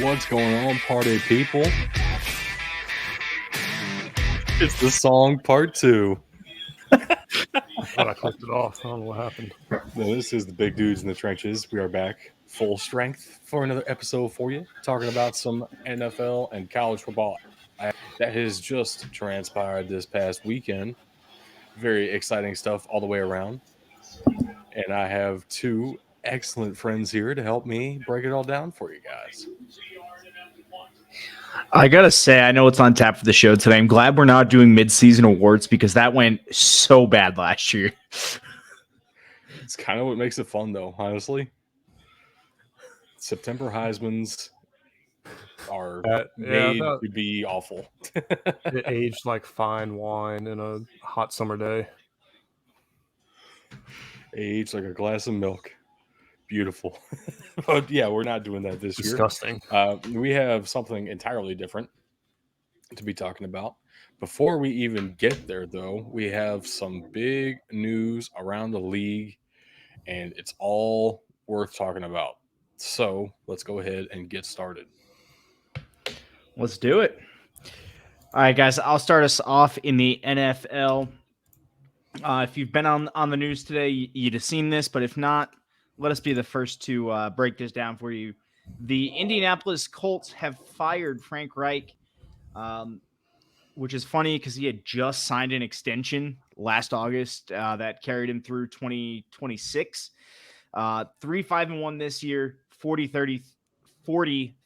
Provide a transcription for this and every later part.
What's going on, party people? It's the song part 2. Thought I clicked it off. I don't know what happened. No, this is the Big Dudes in the Trenches. We are back full strength for another episode for you, talking about some NFL and college football that has just transpired this past weekend. Very exciting stuff all the way around. And I have two excellent friends here to help me break it all down for you guys. I gotta say, I know it's on tap for the show today. I'm glad we're not doing mid-season awards because that went so bad last year. It's kind of what makes it fun, though, honestly. September Heisman's are made to be awful. It aged like fine wine in a hot summer day. Aged like a glass of milk. Beautiful. But yeah, we're not doing that this Disgusting. year. We have something entirely different to be talking about. Before we even get there, though, we have some big news around the league, and it's all worth talking about. So let's go ahead and get started. Let's do it. All right, guys, I'll start us off in the NFL. If you've been on the news today, you'd have seen this, but if not, let us be the first to break this down for you. The Indianapolis Colts have fired Frank Reich, which is funny because he had just signed an extension last August that carried him through 2026. 3-5-1 this year, 40,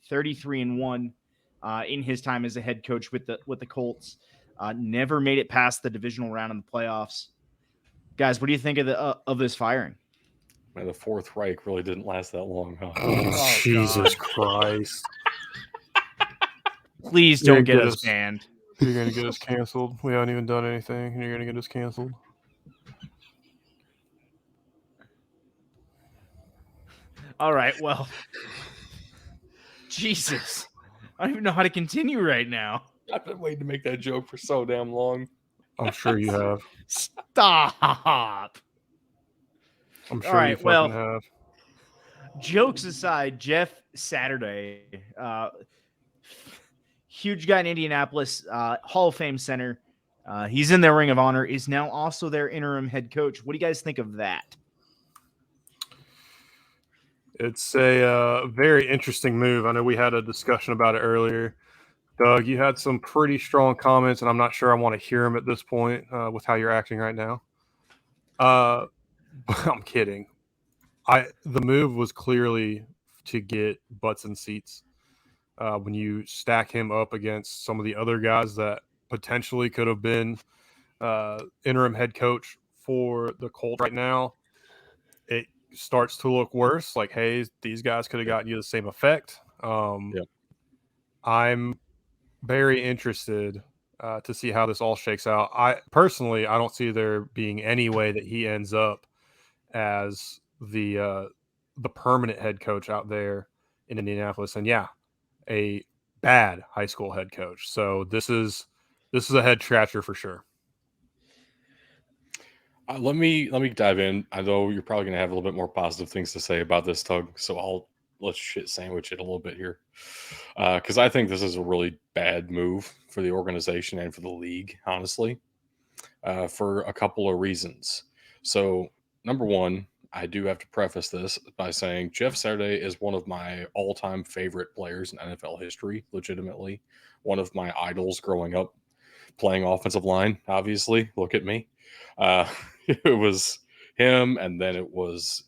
33-1 in his time as a head coach with the Colts. Never made it past the divisional round in the playoffs. Guys, what do you think of this firing? Man, the Fourth Reich really didn't last that long, huh? Oh, Jesus Christ. Please don't get us banned. You're going to get us canceled. We haven't even done anything, and you're going to get us canceled. All right, well, Jesus. I don't even know how to continue right now. I've been waiting to make that joke for so damn long. I'm sure you have. Stop. I'm sure you fucking have. Jokes aside, Jeff Saturday, huge guy in Indianapolis, Hall of Fame center. He's in their Ring of Honor, is now also their interim head coach. What do you guys think of that? It's a very interesting move. I know we had a discussion about it earlier. Doug, you had some pretty strong comments, and I'm not sure I want to hear them at this point with how you're acting right now. I'm kidding. The move was clearly to get butts in seats. When you stack him up against some of the other guys that potentially could have been interim head coach for the Colts right now, it starts to look worse. Like, hey, these guys could have gotten you the same effect. Yep. I'm very interested to see how this all shakes out. I don't see there being any way that he ends up as the permanent head coach out there in Indianapolis. And yeah, a bad high school head coach. So this is a head scratcher for sure. Let me dive in. I know you're probably going to have a little bit more positive things to say about this, Tug. So let's shit sandwich it a little bit here, because I think this is a really bad move for the organization and for the league, honestly, for a couple of reasons. So number one, I do have to preface this by saying Jeff Saturday is one of my all-time favorite players in NFL history, legitimately. One of my idols growing up, playing offensive line, obviously. Look at me. It was him, and then it was,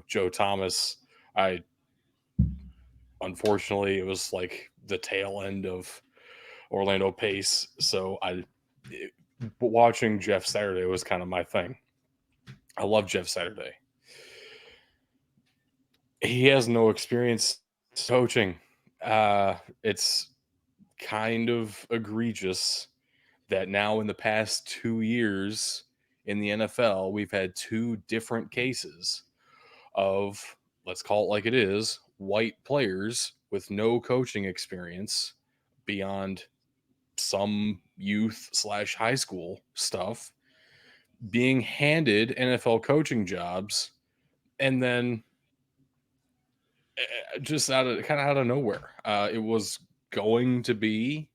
Joe Thomas. Unfortunately, it was like the tail end of Orlando Pace. So watching Jeff Saturday was kind of my thing. I love Jeff Saturday. He has no experience coaching. It's kind of egregious that now in the past 2 years in the NFL, we've had two different cases of, let's call it like it is, white players with no coaching experience beyond some youth/high school stuff being handed NFL coaching jobs and then just out of nowhere. It was going to be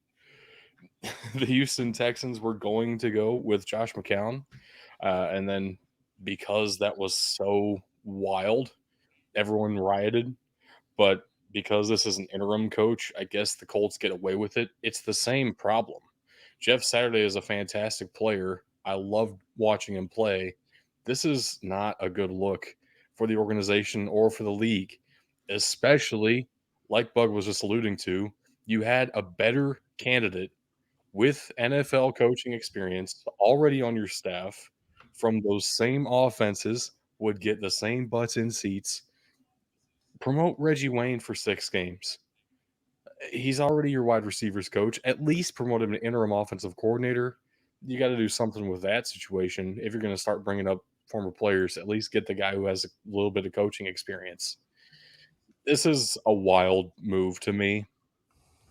the Houston Texans were going to go with Josh McCown, and then because that was so wild, everyone rioted. But because this is an interim coach, I guess the Colts get away with it. It's the same problem. Jeff Saturday is a fantastic player. I love watching him play. This is not a good look for the organization or for the league, especially like Bug was just alluding to. You had a better candidate with NFL coaching experience already on your staff from those same offenses, would get the same butts in seats. Promote Reggie Wayne for 6 games. He's already your wide receivers coach. At least promote him to interim offensive coordinator. You got to do something with that situation. If you're going to start bringing up former players, at least get the guy who has a little bit of coaching experience. This is a wild move to me,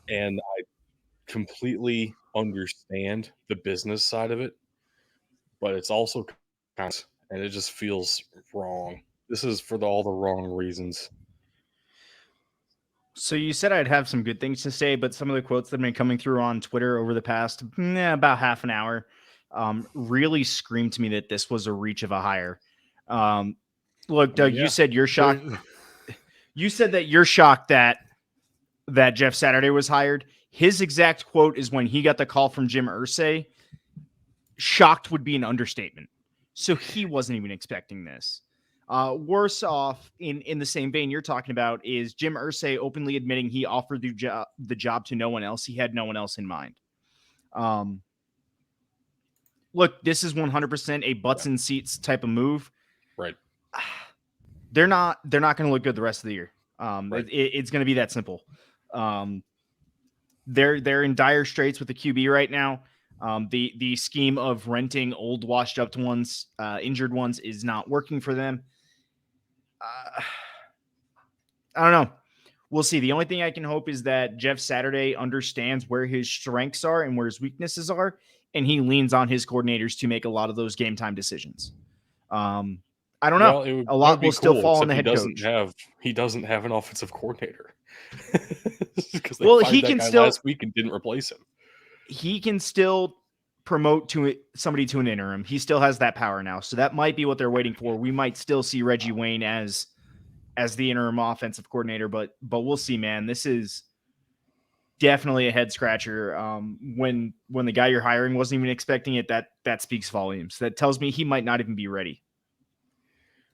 and I completely understand the business side of it, but it's also kind of, and it just feels wrong. This is for all the wrong reasons. So you said I'd have some good things to say, but some of the quotes that have been coming through on Twitter over the past about half an hour really screamed to me that this was a reach of a hire. Look, Doug, Yeah. you said you're shocked. You said that you're shocked that Jeff Saturday was hired. His exact quote is when he got the call from Jim Irsay. Shocked would be an understatement. So he wasn't even expecting this. Worse off, in the same vein you're talking about, is Jim Irsay openly admitting he offered the job to no one else. He had no one else in mind. Look, this is 100% a butts in seats type of move. Right. They're not going to look good the rest of the year. Right. It's going to be that simple. They're in dire straits with the QB right now. The scheme of renting old, washed up ones, injured ones, is not working for them. I don't know. We'll see. The only thing I can hope is that Jeff Saturday understands where his strengths are and where his weaknesses are, and he leans on his coordinators to make a lot of those game time decisions. I don't know. Well, A lot will still cool, fall on the except head coach. he doesn't have an offensive coordinator. Because they Well, fired he that can guy still last week and didn't replace him. he can still promote somebody to an interim. He still has that power now. So that might be what they're waiting for. We might still see Reggie Wayne as the interim offensive coordinator, but we'll see, man. This is definitely a head scratcher. When the guy you're hiring wasn't even expecting it, that speaks volumes. That tells me he might not even be ready.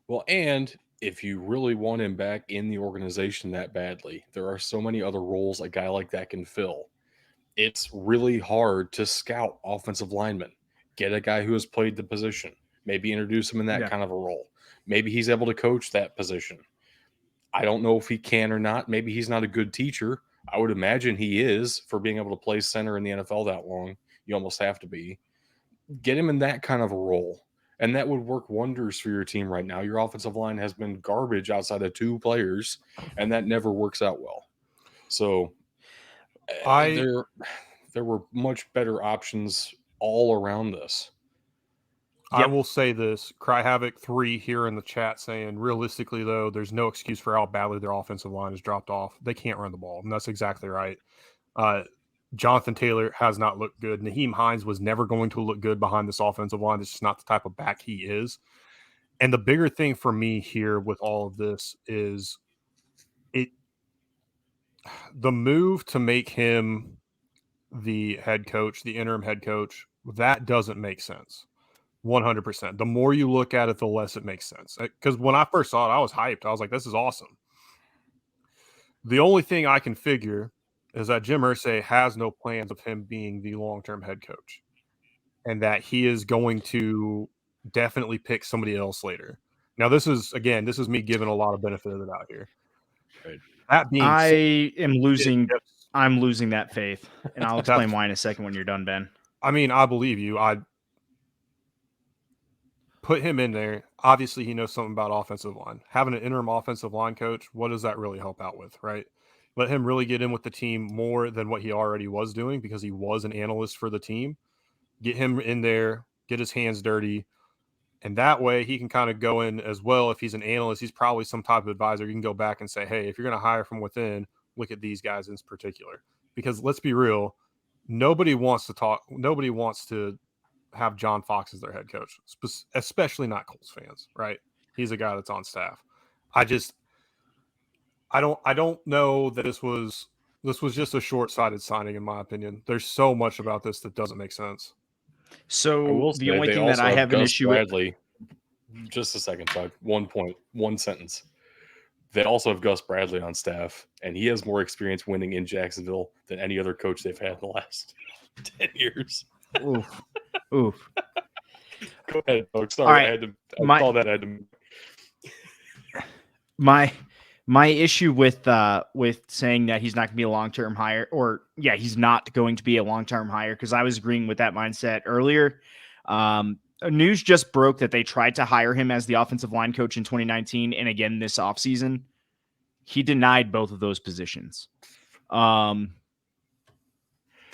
Well, and if you really want him back in the organization that badly, there are so many other roles a guy like that can fill. It's really hard to scout offensive linemen. Get a guy who has played the position. Maybe introduce him in that kind of a role. Maybe he's able to coach that position. I don't know if he can or not. Maybe he's not a good teacher. I would imagine he is for being able to play center in the NFL that long. You almost have to be. Get him in that kind of a role. And that would work wonders for your team right now. Your offensive line has been garbage outside of 2 players, and that never works out well. So there were much better options all around this. I will say this, Cry Havoc 3 here in the chat saying, realistically, though, there's no excuse for how badly their offensive line has dropped off. They can't run the ball, and that's exactly right. Jonathan Taylor has not looked good. Naheem Hines was never going to look good behind this offensive line. It's just not the type of back he is. And the bigger thing for me here with all of this is the move to make him the head coach, the interim head coach, that doesn't make sense. 100%. The more you look at it, the less it makes sense. Because when I first saw it, I was hyped. I was like, this is awesome. The only thing I can figure is that Jim Irsay has no plans of him being the long-term head coach and that he is going to definitely pick somebody else later. Now, this is me giving a lot of benefit of the doubt here. Right. That being said, I'm losing that faith, and I'll explain why in a second when you're done, Ben. I mean, I believe you. I put him in there. Obviously, he knows something about offensive line. Having an interim offensive line coach, what does that really help out with, right? Let him really get in with the team more than what he already was doing because he was an analyst for the team. Get him in there, get his hands dirty, And that way he can kind of go in as well. If he's an analyst, he's probably some type of advisor. You can go back and say, hey, if you're going to hire from within, look at these guys in particular. Because let's be real, nobody wants to have John Fox as their head coach, especially not Colts fans, right? He's a guy that's on staff. I don't know that this was just a short-sighted signing, in my opinion. There's so much about this that doesn't make sense. I So will the say only they thing that also I have have an Gus issue with, Bradley. Just a second, Doug. 1 point, 1 sentence. They also have Gus Bradley on staff, and he has more experience winning in Jacksonville than any other coach they've had in the last 10 years. oof. Go ahead, Doug. Sorry, All right. I had to. I saw that. I had to. My issue with saying that he's not going to be a long-term hire, or he's not going to be a long-term hire, because I was agreeing with that mindset earlier. News just broke that they tried to hire him as the offensive line coach in 2019 and again this offseason. He denied both of those positions. So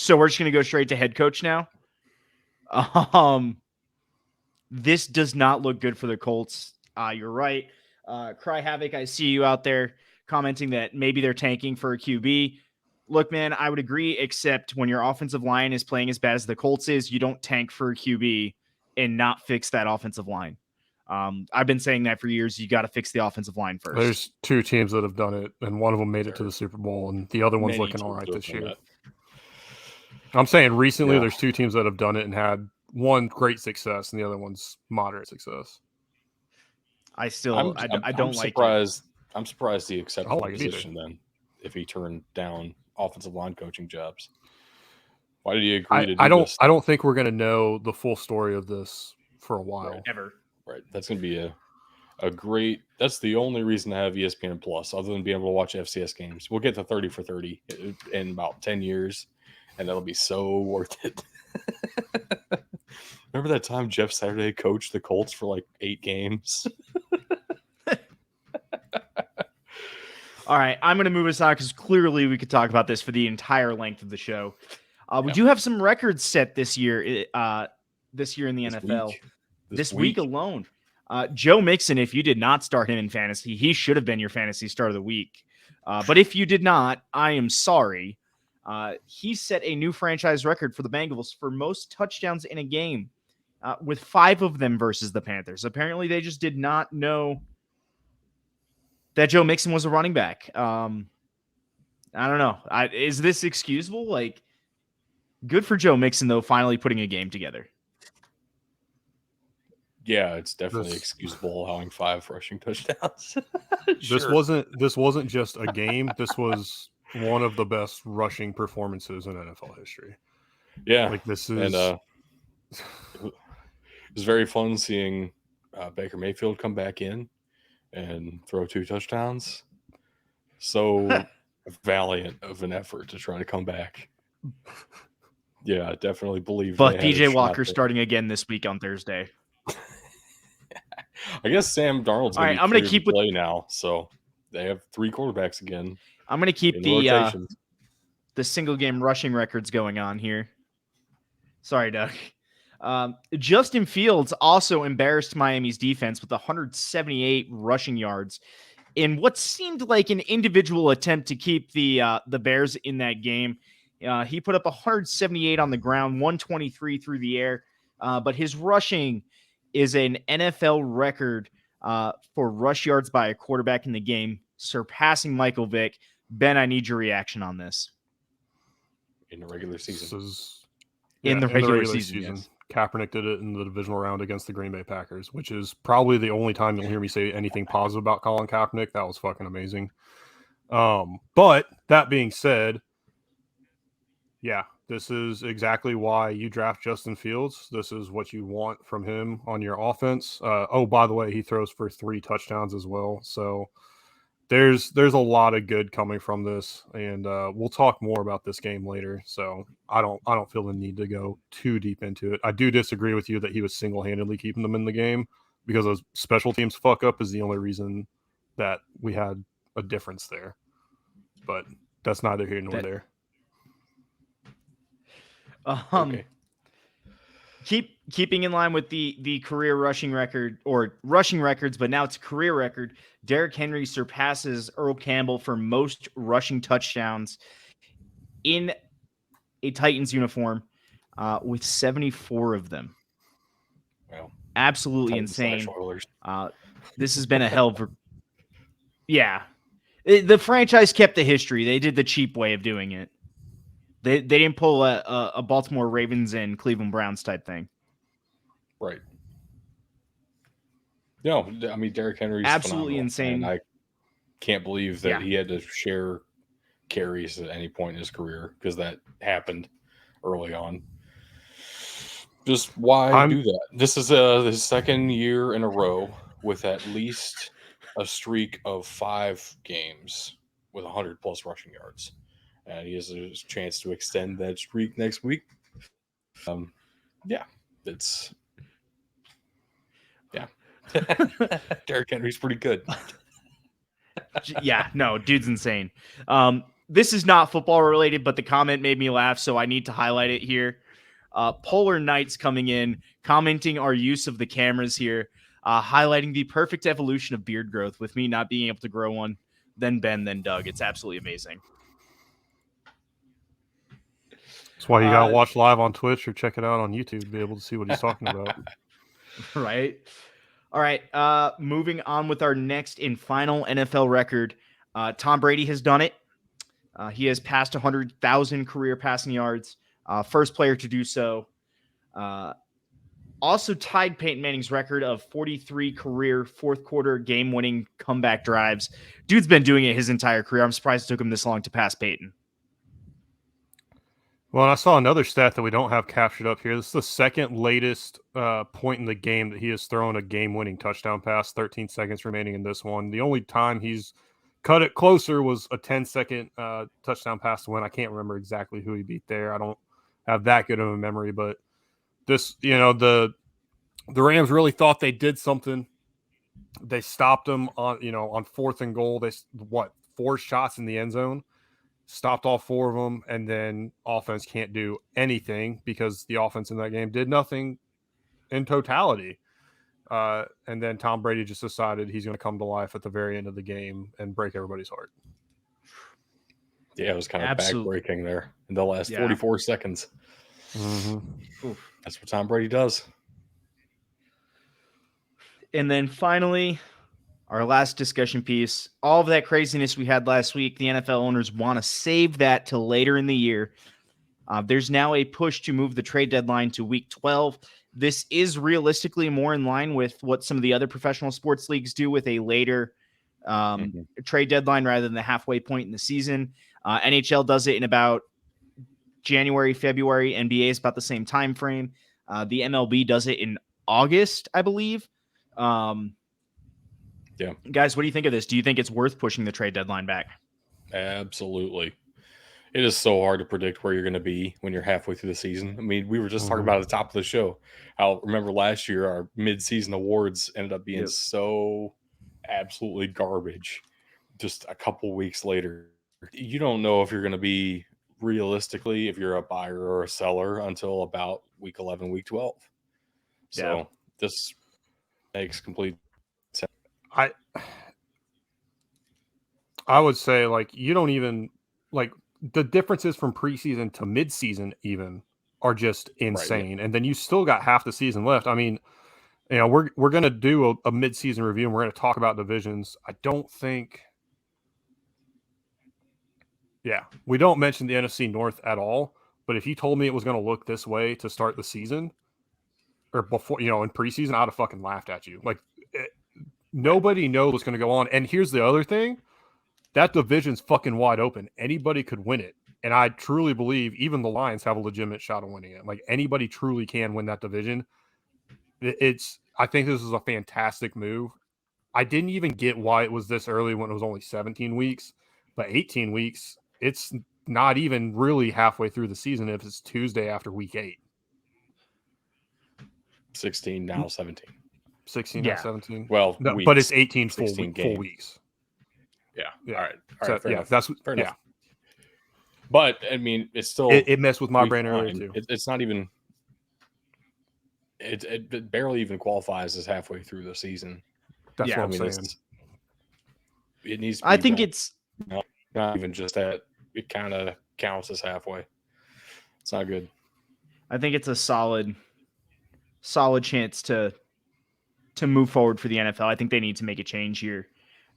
we're just going to go straight to head coach now. This does not look good for the Colts. You're right. Cry Havoc, I see you out there commenting that maybe they're tanking for a QB. Look, man, I would agree, except when your offensive line is playing as bad as the Colts is, you don't tank for a QB and not fix that offensive line. I've been saying that for years. You got to fix the offensive line first. There's 2 teams that have done it, and one of them made it to the Super Bowl, and the other one's looking all right this year. I'm saying recently there's 2 teams that have done it and had one great success, and the other one's moderate success. I don't like surprised. I'm surprised he accepted the like position then, if he turned down offensive line coaching jobs. Why did he agree to do this? I don't think we're going to know the full story of this for a while. Right. Ever. Right. That's going to be a great. That's the only reason to have ESPN Plus, other than being able to watch FCS games. We'll get to 30 for 30 in about 10 years, and that'll be so worth it. Remember that time Jeff Saturday coached the Colts for like 8 games? All right, I'm going to move us on because clearly we could talk about this for the entire length of the show. We do have some records set this year. This year in the NFL, this week alone. Joe Mixon, if you did not start him in fantasy, he should have been your fantasy start of the week. But if you did not, I am sorry. He set a new franchise record for the Bengals for most touchdowns in a game, with 5 of them versus the Panthers. Apparently, they just did not know that Joe Mixon was a running back. I don't know. Is this excusable? Like, good for Joe Mixon, though, finally putting a game together. Yeah, it's definitely excusable allowing 5 rushing touchdowns. Sure. This wasn't just a game. This was one of the best rushing performances in NFL history. Yeah, like this is. And it was very fun seeing Baker Mayfield come back in and throw 2 touchdowns. So valiant of an effort to try to come back. Yeah, I definitely believe. But PJ Walker starting again this week on Thursday. I guess Sam Darnold's going to keep play now, so they have 3 quarterbacks again. I'm going to keep the single game rushing records going on here. Sorry, Doug. Justin Fields also embarrassed Miami's defense with 178 rushing yards in what seemed like an individual attempt to keep the Bears in that game. He put up 178 on the ground, 123 through the air, but his rushing is an NFL record for rush yards by a quarterback in the game, surpassing Michael Vick. Ben, I need your reaction on this. In the regular season. In the regular season. Yes. Kaepernick did it in the divisional round against the Green Bay Packers, which is probably the only time you'll hear me say anything positive about Colin Kaepernick. That was fucking amazing. But that being said, yeah, this is exactly why you draft Justin Fields. This is what you want from him on your offense. By the way, he throws for 3 touchdowns as well. So there's a lot of good coming from this, and we'll talk more about this game later. So I don't feel the need to go too deep into it. I do disagree with you that he was single-handedly keeping them in the game, because a special teams fuck up is the only reason that we had a difference there. But that's neither here nor there. Okay. keeping in line with the career rushing record or rushing records, but now it's a career record. Derrick Henry surpasses Earl Campbell for most rushing touchdowns in a Titans uniform with 74 of them. Well, absolutely Titans insane. Oilers. This has been a hell of a... Yeah. The franchise kept the history. They did the cheap way of doing it. They didn't pull a Baltimore Ravens and Cleveland Browns type thing. Right. No, I mean, Derrick Henry's Absolutely phenomenal, insane. and I can't believe that Yeah. he had to share carries at any point in his career because that happened early on. Just why do that? This is his second year in a row with at least a streak of 5 games with 100+ rushing yards, and he has a chance to extend that streak next week. Yeah, it's Derrick Henry's pretty good. Yeah, no, dude's insane. This is not football related, but the comment made me laugh, so I need to highlight it here. Polar Knights coming in, commenting our use of the cameras here, highlighting the perfect evolution of beard growth with me not being able to grow one, then Ben, then Doug. It's absolutely amazing. That's why you gotta watch live on Twitch or check it out on YouTube to be able to see what he's talking about. Right. All right. Moving on with our next and final NFL record. Tom Brady has done it. He has passed 100,000 career passing yards. First player to do so. Also tied Peyton Manning's record of 43 career fourth quarter game-winning comeback drives. Dude's been doing it his entire career. I'm surprised it took him this long to pass Peyton. Well, and I saw another stat that we don't have captured up here. This is the second latest point in the game that he has thrown a game-winning touchdown pass, 13 seconds remaining in this one. The only time he's cut it closer was a 10-second touchdown pass to win. I can't remember exactly who he beat there. I don't have that good of a memory, but this, the Rams really thought they did something. They stopped them on 4th and goal. They 4 shots in the end zone. Stopped all 4 of them, and then offense can't do anything because the offense in that game did nothing in totality. And then Tom Brady just decided he's going to come to life at the very end of the game and break everybody's heart. Yeah, it was kind of backbreaking there in the last 44 seconds. Mm-hmm. That's what Tom Brady does. And then finally, our last discussion piece, all of that craziness we had last week, the NFL owners want to save that till later in the year. There's now a push to move the trade deadline to week 12. This is realistically more in line with what some of the other professional sports leagues do with a later trade deadline rather than the halfway point in the season. NHL does it in about January, February. NBA is about the same time frame. The MLB does it in August, I believe. Yeah. Guys, what do you think of this? Do you think it's worth pushing the trade deadline back? Absolutely. It is so hard to predict where you're going to be when you're halfway through the season. I mean, we were just talking about at the top of the show how, remember last year, our mid-season awards ended up being so absolutely garbage just a couple weeks later. You don't know if you're going to be realistically, if you're a buyer or a seller until about week 11, week 12. So this makes complete sense. I would say, you don't even, the differences from preseason to midseason even are just insane. Right, yeah. And then you still got half the season left. I mean, we're going to do a midseason review and we're going to talk about divisions. I don't think... Yeah, we don't mention the NFC North at all, but if you told me it was going to look this way to start the season or before, in preseason, I'd have fucking laughed at you. Nobody knows what's going to go on. And here's the other thing. That division's fucking wide open. Anybody could win it. And I truly believe even the Lions have a legitimate shot of winning it. Anybody truly can win that division. I think this is a fantastic move. I didn't even get why it was this early when it was only 17 weeks, but 18 weeks, it's not even really halfway through the season if it's Tuesday after week 8. 16, now 17. 16, now 17. Well, no, weeks, but it's 18 full weeks. Yeah. All right. So, fair enough. That's fair enough. But I mean, it's still it messed with my brain earlier too. It's not even. it barely even qualifies as halfway through the season. That's Yeah. what I I'm mean, saying. it needs to I be think going, it's not even just at. It kind of counts as halfway. It's not good. a solid chance to move forward for the NFL. I think they need to make a change here.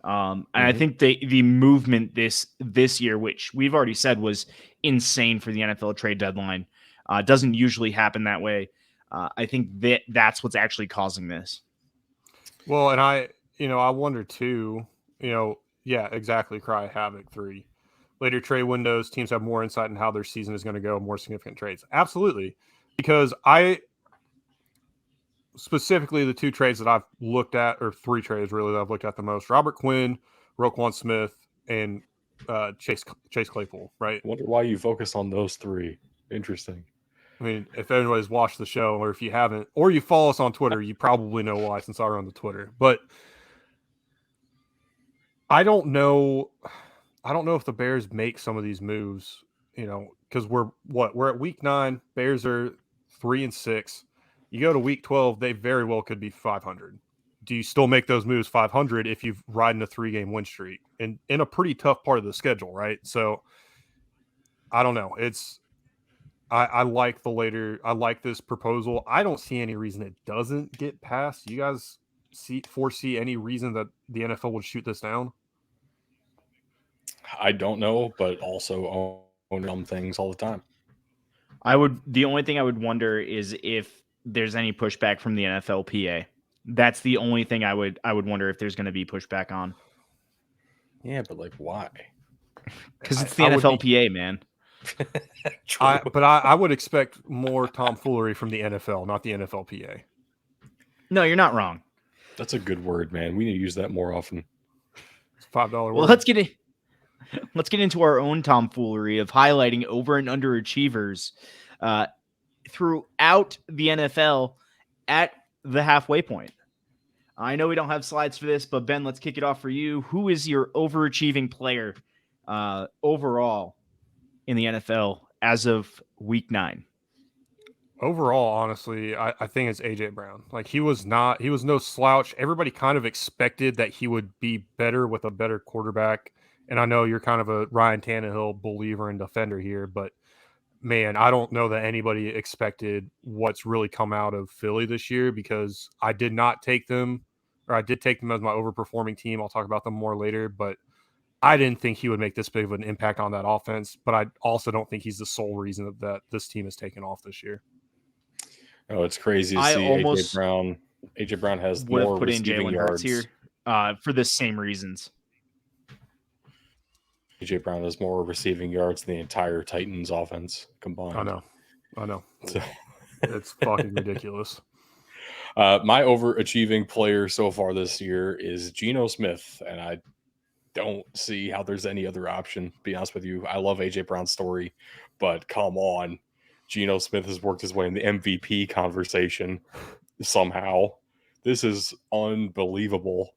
And I think the movement this year, which we've already said was insane for the NFL trade deadline, doesn't usually happen that way. I think that's what's actually causing this. Well, and I wonder too, yeah, exactly. Cry Havoc 3. Later trade windows, teams have more insight in how their season is going to go, more significant trades. Absolutely. Because specifically the 2 trades that I've looked at, or 3 trades really that I've looked at the most: Robert Quinn, Roquan Smith, and Chase Claypool, right? I wonder why you focus on those 3. Interesting. I mean, if anybody's watched the show, or if you haven't, or you follow us on Twitter, you probably know why, since I run the Twitter. But I don't know if the Bears make some of these moves, because we're at week 9. Bears are 3-6. You go to week 12, they very well could be 500. Do you still make those moves 500 if you've ridden a 3-game win streak and in a pretty tough part of the schedule, right? So I don't know. I like I like this proposal. I don't see any reason it doesn't get passed. You guys foresee any reason that the NFL would shoot this down? I don't know, but also own dumb things all the time. The only thing I would wonder is if there's any pushback from the NFLPA. That's the only thing I would wonder if there's going to be pushback on. Yeah, but like, why? Because it's the I would be- NFLPA, man. True. But I would expect more tomfoolery from the NFL, not the NFLPA. No, you're not wrong. That's a good word, man. We need to use that more often. It's a $5 word. Well, let's get into our own tomfoolery of highlighting over and underachievers throughout the NFL at the halfway point. I know we don't have slides for this, but Ben, let's kick it off for you. Who is your overachieving player overall in the NFL as of week 9? Overall, honestly, I think it's AJ Brown. Like, he was no slouch. Everybody kind of expected that he would be better with a better quarterback. And I know you're kind of a Ryan Tannehill believer and defender here, but man, I don't know that anybody expected what's really come out of Philly this year, because I did not take them, or I did take them as my overperforming team. I'll talk about them more later, but I didn't think he would make this big of an impact on that offense. But I also don't think he's the sole reason that this team has taken off this year. Oh, it's crazy to I see almost AJ Brown. AJ Brown has would have more put in receiving Jalen Hurts yards. here for the same reasons. AJ Brown has more receiving yards than the entire Titans offense combined. I know. So, It's fucking ridiculous. my overachieving player so far this year is Geno Smith, and I don't see how there's any other option. To be honest with you, I love AJ Brown's story, but come on, Geno Smith has worked his way in the MVP conversation somehow. This is unbelievable.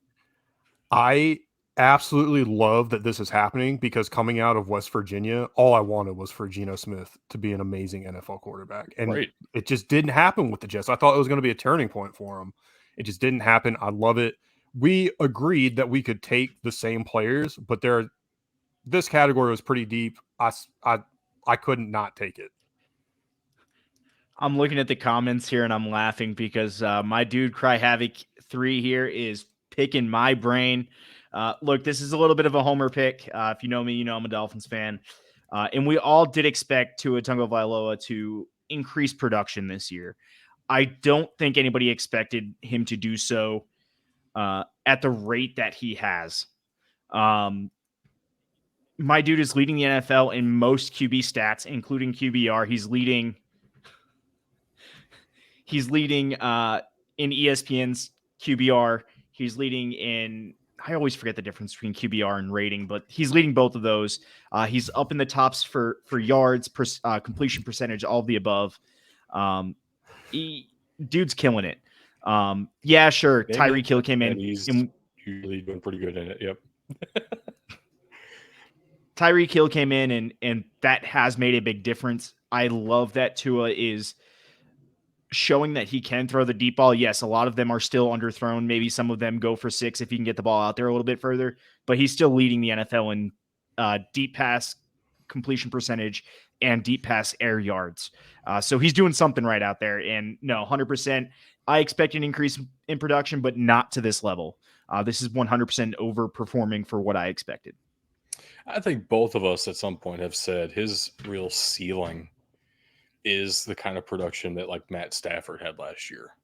I absolutely love that this is happening, because coming out of West Virginia, all I wanted was for Geno Smith to be an amazing NFL quarterback. And Right. it just didn't happen with the Jets. I thought it was going to be a turning point for him. It just didn't happen. I love it. We agreed that we could take the same players, but this category was pretty deep. I couldn't not take it. I'm looking at the comments here and I'm laughing because my dude Cry Havoc 3 here is picking my brain. Look, this is a little bit of a homer pick. If you know me, you know I'm a Dolphins fan. And we all did expect Tua Tagovailoa to increase production this year. I don't think anybody expected him to do so at the rate that he has. My dude is leading the NFL in most QB stats, including QBR. He's leading in ESPN's QBR. He's leading in, I always forget the difference between QBR and rating, but he's leading both of those. He's up in the tops for yards, completion percentage, all of the above. Dude's killing it. Yeah, sure. Tyreek Hill came in. He's usually doing pretty good in it. Yep. Tyreek Hill came in, and that has made a big difference. I love that Tua is showing that he can throw the deep ball. Yes, a lot of them are still underthrown. Maybe some of them go for 6 if he can get the ball out there a little bit further, but he's still leading the NFL in deep pass completion percentage and deep pass air yards. So he's doing something right out there. And no, 100%. I expect an increase in production, but not to this level. This is 100% overperforming for what I expected. I think both of us at some point have said his real ceiling is the kind of production that like Matt Stafford had last year.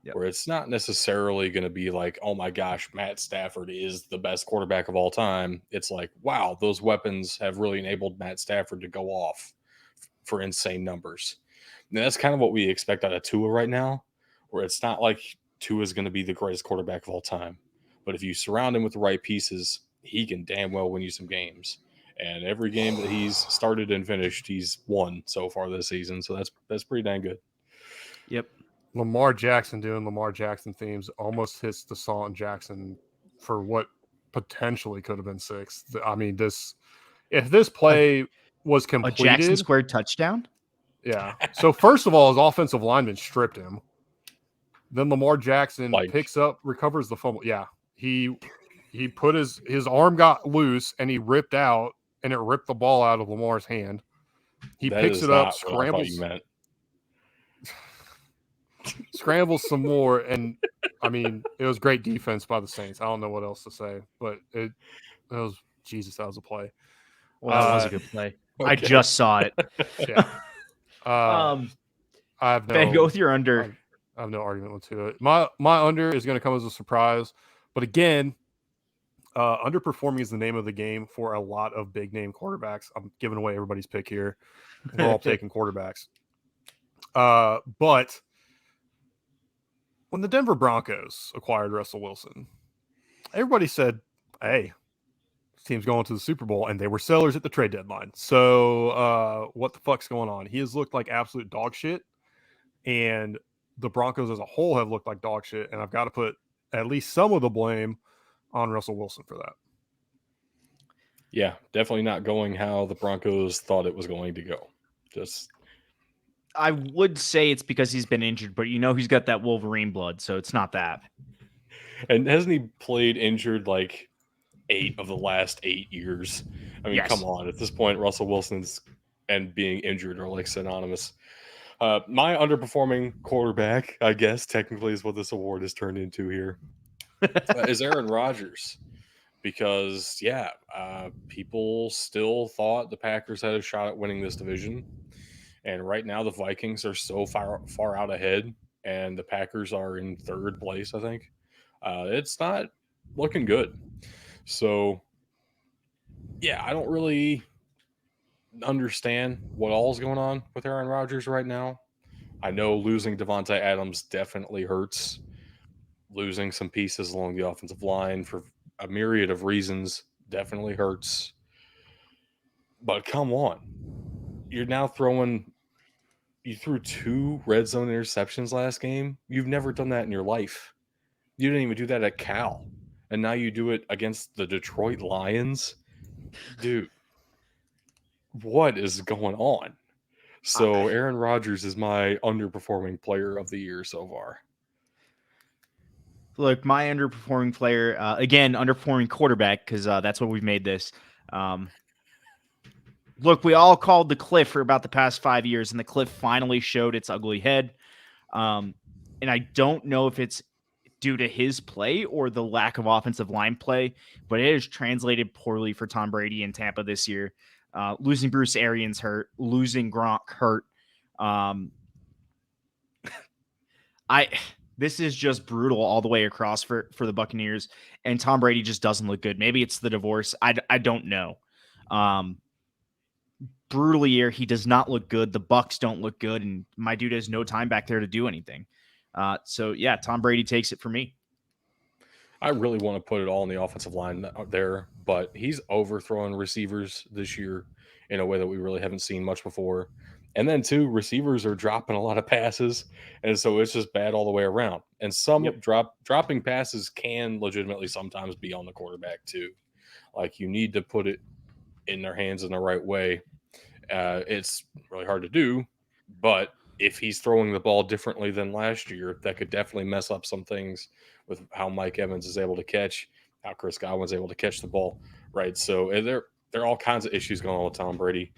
Yep. Where it's not necessarily going to be like, oh my gosh, Matt Stafford is the best quarterback of all time. It's like, wow, those weapons have really enabled Matt Stafford to go off for insane numbers. And that's kind of what we expect out of Tua right now, where it's not like Tua is going to be the greatest quarterback of all time. But if you surround him with the right pieces, he can damn well win you some games. And every game that he's started and finished, he's won so far this season. So that's pretty dang good. Yep. Lamar Jackson doing Lamar Jackson themes almost hits Deshaun Jackson for what potentially could have been 6. I mean, if this play was A completed, Jackson squared touchdown. yeah. So first of all, his offensive lineman stripped him. Then Lamar Jackson recovers the fumble. Yeah, he put his arm got loose and he ripped out, and it ripped the ball out of Lamar's hand. He picks it up, scrambles. Scrambles some more, and I mean, it was great defense by the Saints. I don't know what else to say, but that was a play. Well, that was a good play. Okay. I just saw it. Yeah. I have no. Ben, go with your under. I have no argument to it. My under is going to come as a surprise, but again, underperforming is the name of the game for a lot of big name quarterbacks. I'm giving away everybody's pick here. We're all taking quarterbacks. But when the Denver Broncos acquired Russell Wilson, everybody said, hey, this team's going to the Super Bowl, and they were sellers at the trade deadline. So what the fuck's going on? He has looked like absolute dog shit, and the Broncos as a whole have looked like dog shit, and I've got to put at least some of the blame on Russell Wilson for that. Yeah, definitely not going how the Broncos thought it was going to go. I would say it's because he's been injured, but he's got that Wolverine blood, so it's not that. And hasn't he played injured like 8 of the last 8 years? I mean, yes. Come on. At this point, Russell Wilson's and being injured are like synonymous. My underperforming quarterback, I guess, technically is what this award has turned into here, is Aaron Rodgers. Because, people still thought the Packers had a shot at winning this division. And right now the Vikings are so far out ahead, and the Packers are in 3rd place, I think. It's not looking good. So, I don't really understand what all is going on with Aaron Rodgers right now. I know losing Devontae Adams definitely hurts. Losing some pieces along the offensive line for a myriad of reasons definitely hurts. But come on. You're now you threw 2 red zone interceptions last game. You've never done that in your life. You didn't even do that at Cal. And now you do it against the Detroit Lions. Dude, what is going on? So Aaron Rodgers is my underperforming player of the year so far. Look, my underperforming player, again, underperforming quarterback, because that's what we've made this. Look, we all called the cliff for about the past 5 years, and the cliff finally showed its ugly head. And I don't know if it's due to his play or the lack of offensive line play, but it has translated poorly for Tom Brady in Tampa this year. Losing Bruce Arians hurt, losing Gronk hurt. This is just brutal all the way across for the Buccaneers, and Tom Brady just doesn't look good. Maybe it's the divorce. I don't know. Brutal year. He does not look good. The Bucs don't look good, and my dude has no time back there to do anything. So Tom Brady takes it for me. I really want to put it all in the offensive line there, but he's overthrowing receivers this year in a way that we really haven't seen much before. And then, too, receivers are dropping a lot of passes, and so it's just bad all the way around. And some dropping passes can legitimately sometimes be on the quarterback, too. Like, you need to put it in their hands in the right way. It's really hard to do, but if he's throwing the ball differently than last year, that could definitely mess up some things with how Mike Evans is able to catch, how Chris Godwin's able to catch the ball, right? So there are all kinds of issues going on with Tom Brady.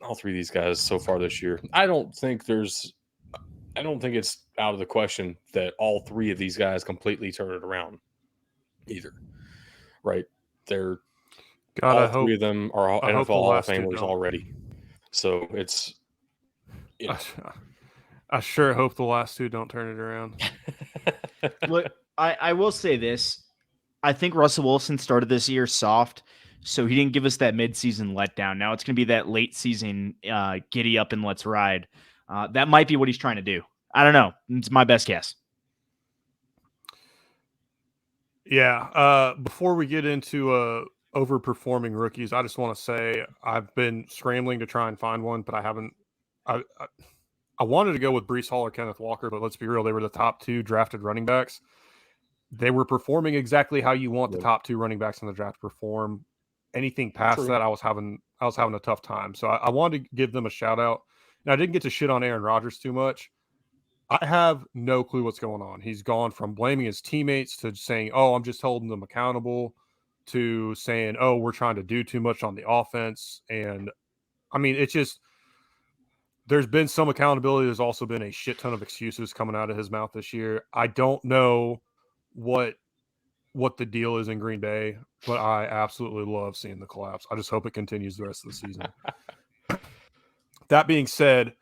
All three of these guys so far this year. I don't think it's out of the question that all three of these guys completely turn it around either, right? They're God, all three of them are I hope NFL the Hall of last two Famers don't. already. So it's, you know. I sure hope the last two don't turn it around. Look, I will say this. I think Russell Wilson started this year soft, so he didn't give us that midseason letdown. Now it's going to be that late season giddy up and let's ride. That might be what he's trying to do. I don't know. It's my best guess. Yeah. Before we get into overperforming rookies, I just want to say I've been scrambling to try and find one, but I haven't. I wanted to go with Breece Hall or Kenneth Walker, but let's be real, they were the top two drafted running backs. They were performing exactly how you want the top two running backs in the draft to perform. Anything past that, I was having a tough time. So I wanted to give them a shout out. And I didn't get to shit on Aaron Rodgers too much. I have no clue what's going on. He's gone from blaming his teammates to saying, "Oh, I'm just holding them accountable," to saying, "Oh, we're trying to do too much on the offense." And I mean, it's just there's been some accountability. There's also been a shit ton of excuses coming out of his mouth this year. I don't know what the deal is in Green Bay, but I absolutely love seeing the collapse. I just hope it continues the rest of the season. That being said,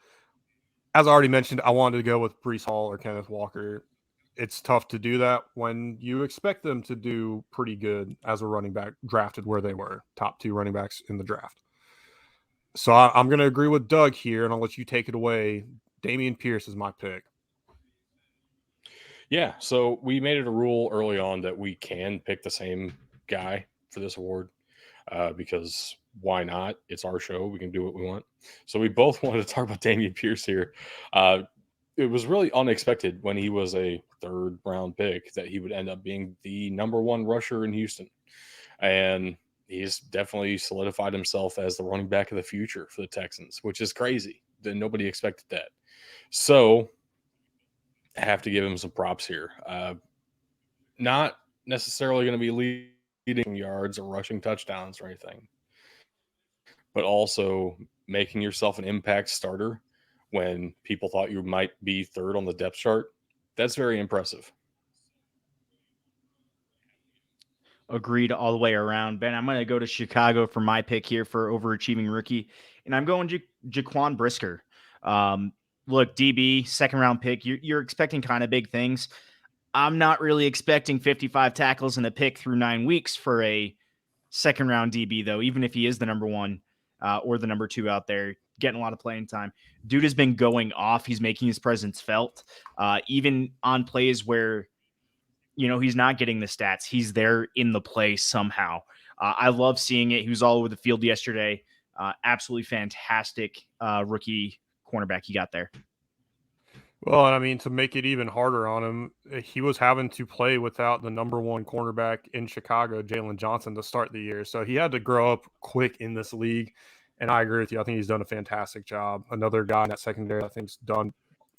as I already mentioned, I wanted to go with Breece Hall or Kenneth Walker. It's tough to do that when you expect them to do pretty good as a running back drafted where they were, top two running backs in the draft. So I'm going to agree with Doug here, and I'll let you take it away. Dameon Pierce is my pick. Yeah, so we made it a rule early on that we can pick the same guy for this award because why not? It's our show. We can do what we want. So we both wanted to talk about Dameon Pierce here. It was really unexpected when he was a third round pick that he would end up being the number one rusher in Houston. And he's definitely solidified himself as the running back of the future for the Texans, which is crazy. Nobody expected that. So I have to give him some props here. Not necessarily going to be leading yards or rushing touchdowns or anything, but also making yourself an impact starter when people thought you might be third on the depth chart. That's very impressive. Agreed all the way around. Ben, I'm going to go to Chicago for my pick here for overachieving rookie, and I'm going Jaquan Brisker. Look, DB, second round pick. You're expecting kind of big things. I'm not really expecting 55 tackles and a pick through 9 weeks for a second round DB, though, even if he is the number one or the number two out there, getting a lot of playing time. Dude has been going off. He's making his presence felt, even on plays where, he's not getting the stats. He's there in the play somehow. I love seeing it. He was all over the field yesterday. Absolutely fantastic rookie cornerback he got there. Well, and I mean, to make it even harder on him, he was having to play without the number one cornerback in Chicago, Jalen Johnson, to start the year. So he had to grow up quick in this league. And I agree with you. I think he's done a fantastic job. Another guy in that secondary I think's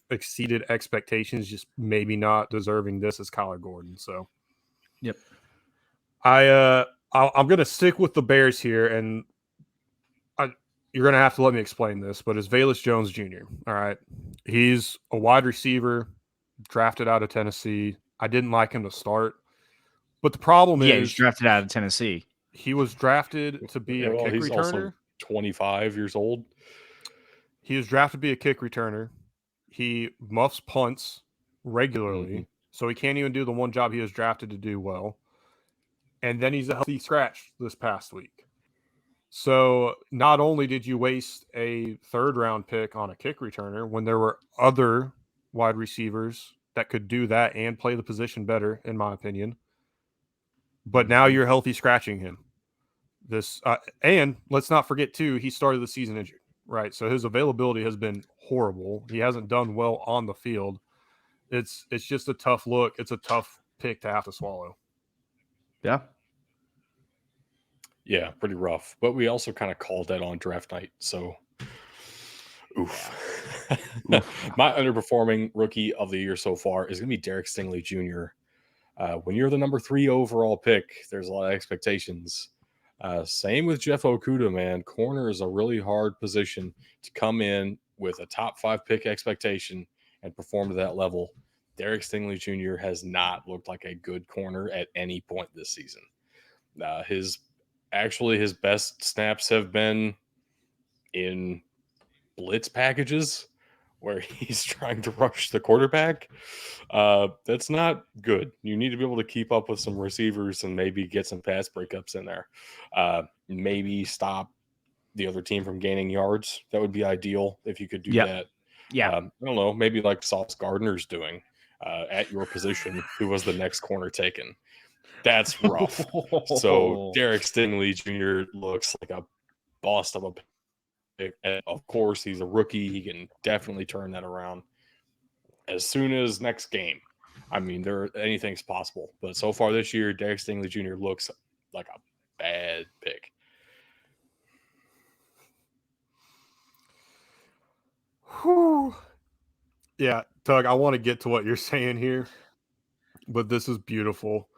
exceeded expectations, just maybe not deserving this as Kyler Gordon. So, yep. I'm going to stick with the Bears here, and you're going to have to let me explain this, but it's Velus Jones Jr. All right. He's a wide receiver drafted out of Tennessee. I didn't like him to start, but the problem is he's drafted out of Tennessee. He was drafted to be a kick he's returner. Also 25 years old. He was drafted to be a kick returner. He muffs punts regularly, so he can't even do the one job he was drafted to do well. And then he's a healthy scratch this past week. So not only did you waste a third-round pick on a kick returner when there were other wide receivers that could do that and play the position better, in my opinion, but now you're healthy scratching him. And let's not forget, too, he started the season injured, right? So his availability has been horrible. He hasn't done well on the field. It's just a tough look. It's a tough pick to have to swallow. Yeah. Yeah, pretty rough. But we also kind of called that on draft night. So, oof. My underperforming rookie of the year so far is going to be Derek Stingley Jr. When you're the number 3 overall pick, there's a lot of expectations. Same with Jeff Okuda, man. Corner is a really hard position to come in with a top 5 pick expectation and perform to that level. Derek Stingley Jr. has not looked like a good corner at any point this season. His best snaps have been in blitz packages where he's trying to rush the quarterback. That's not good. You need to be able to keep up with some receivers and maybe get some pass breakups in there. Maybe stop the other team from gaining yards. That would be ideal if you could do that. Yeah. I don't know, maybe like Sauce Gardner's doing at your position, who was the next corner taken. That's rough. So Derek Stingley Jr. looks like a boss of a pick. And of course, he's a rookie. He can definitely turn that around as soon as next game. I mean, anything's possible. But so far this year, Derek Stingley Jr. looks like a bad pick. Whew. Yeah, Tug, I want to get to what you're saying here, but this is beautiful.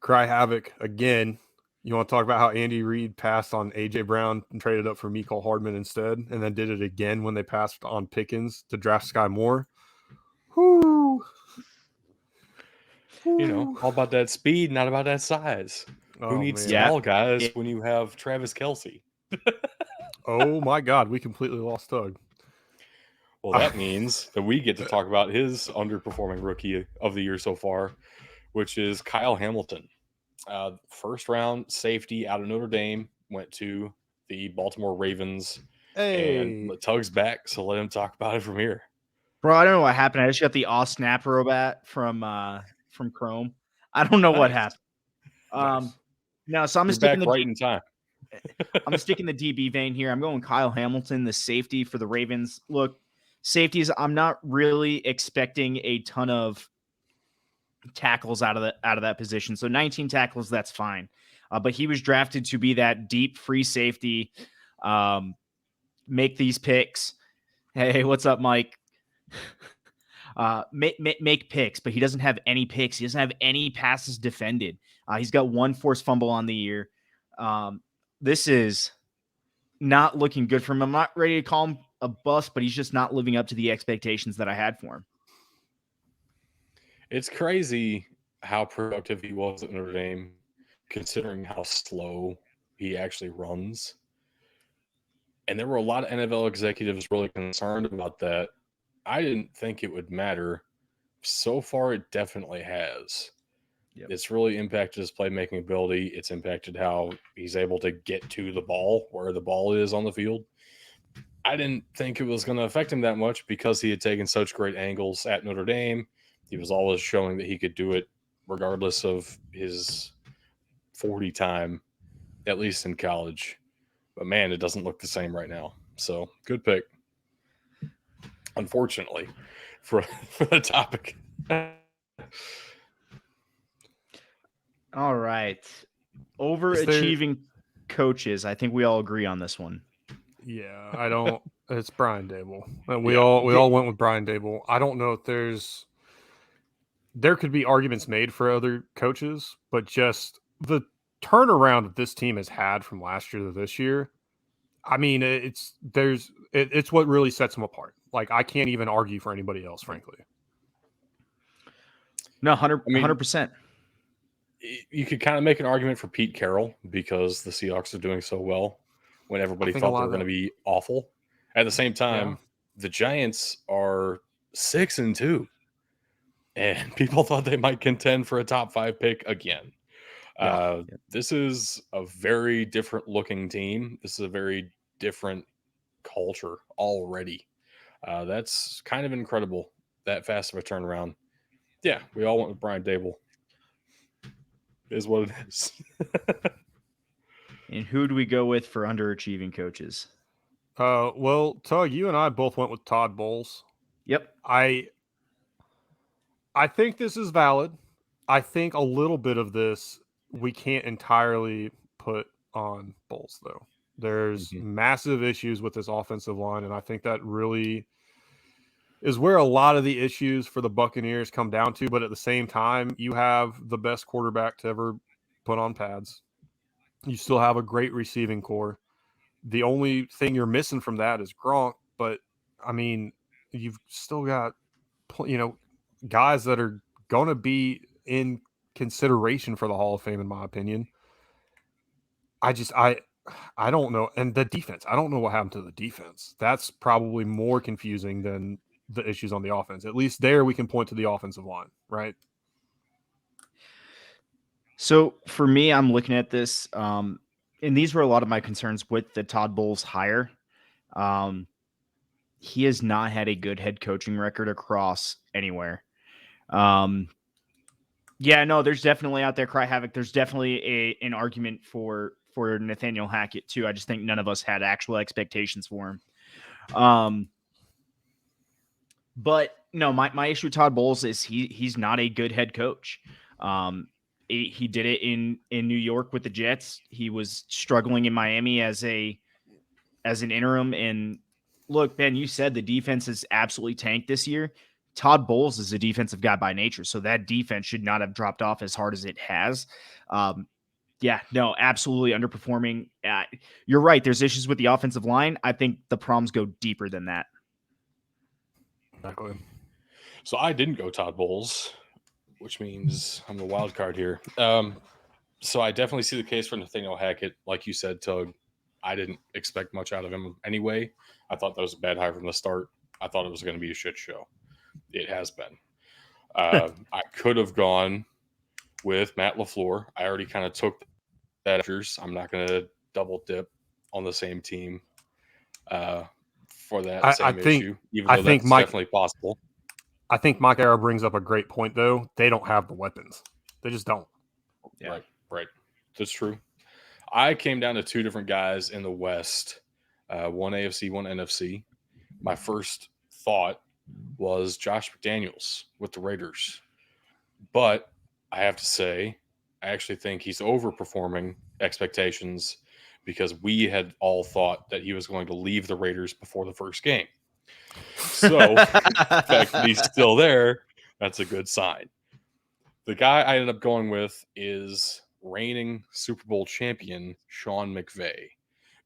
Cry Havoc again. You want to talk about how Andy Reid passed on A.J. Brown and traded up for Mecole Hardman instead, and then did it again when they passed on Pickens to draft Sky Moore? Whoo. You know, all about that speed, not about that size. Who needs small guys when you have Travis Kelce? Oh, my God. We completely lost Tug. Well, that means that we get to talk about his underperforming rookie of the year so far, which is Kyle Hamilton. First round safety out of Notre Dame, went to the Baltimore Ravens. Hey. And Tug's back, so let him talk about it from here. Bro, I don't know what happened. I just got the Off Snap Robat from Chrome. I don't know what happened. No, so I'm back right in time. I'm sticking the DB vein here. I'm going Kyle Hamilton, the safety for the Ravens. Look, safeties, I'm not really expecting a ton of tackles out of that position. So 19 tackles, that's fine. But he was drafted to be that deep free safety, make these picks. Hey, what's up, Mike? Make picks, but he doesn't have any picks. He doesn't have any passes defended. He's got one forced fumble on the year. This is not looking good for him. I'm not ready to call him a bust, but he's just not living up to the expectations that I had for him. It's crazy how productive he was at Notre Dame, considering how slow he actually runs. And there were a lot of NFL executives really concerned about that. I didn't think it would matter. So far, it definitely has. Yep. It's really impacted his playmaking ability. It's impacted how he's able to get to the ball, where the ball is on the field. I didn't think it was going to affect him that much because he had taken such great angles at Notre Dame. He was always showing that he could do it regardless of his 40 time, at least in college. But man, it doesn't look the same right now. So good pick. Unfortunately, for the topic. All right. Overachieving coaches. I think we all agree on this one. Yeah, I don't. It's Brian Daboll. We all went with Brian Daboll. I don't know if there could be arguments made for other coaches, but just the turnaround that this team has had from last year to this year, I mean, it's what really sets them apart. Like, I can't even argue for anybody else, frankly. No, 100%. You could kind of make an argument for Pete Carroll because the Seahawks are doing so well when everybody thought they were going to be awful. At the same time, the Giants are 6-2, and people thought they might contend for a top 5 pick again. This is a very different looking team. This is a very different culture already. That's kind of incredible, that fast of a turnaround. Yeah, we all went with Brian Daboll. Is what it is. And who do we go with for underachieving coaches? Well, Tug, you and I both went with Todd Bowles. Yep. I think this is valid. I think a little bit of this we can't entirely put on Bowles, though. There's Mhm. massive issues with this offensive line, and I think that really is where a lot of the issues for the Buccaneers come down to. But at the same time, you have the best quarterback to ever put on pads. You still have a great receiving core. The only thing you're missing from that is Gronk. But I mean, you've still got, guys that are going to be in consideration for the Hall of Fame, in my opinion. I don't know. And the defense, I don't know what happened to the defense. That's probably more confusing than the issues on the offense. At least there we can point to the offensive line, right? So for me, I'm looking at this, and these were a lot of my concerns with the Todd Bowles hire. He has not had a good head coaching record across anywhere. Yeah, no, there's definitely out there cry havoc. There's definitely an argument for Nathaniel Hackett too. I just think none of us had actual expectations for him. But no, my issue with Todd Bowles is he's not a good head coach. He did it in New York with the Jets. He was struggling in Miami as an interim. And look, Ben, you said the defense is absolutely tanked this year. Todd Bowles is a defensive guy by nature, so that defense should not have dropped off as hard as it has. Yeah, no, absolutely underperforming. You're right. There's issues with the offensive line. I think the problems go deeper than that. Exactly. So I didn't go Todd Bowles, which means I'm the wild card here. So I definitely see the case for Nathaniel Hackett. Like you said, Tug, I didn't expect much out of him anyway. I thought that was a bad hire from the start. I thought it was going to be a shit show. It has been. I could have gone with Matt LaFleur. I already kind of took that. I'm not going to double dip on the same team for that same issue, even though that's definitely possible. I think Mike Arrow brings up a great point, though. They don't have the weapons. They just don't. Yeah. Right. That's true. I came down to two different guys in the West, one AFC, one NFC. My first thought was Josh McDaniels with the Raiders. But I have to say, I actually think he's overperforming expectations because we had all thought that he was going to leave the Raiders before the first game. So the fact that he's still there, that's a good sign. The guy I ended up going with is reigning Super Bowl champion Sean McVay.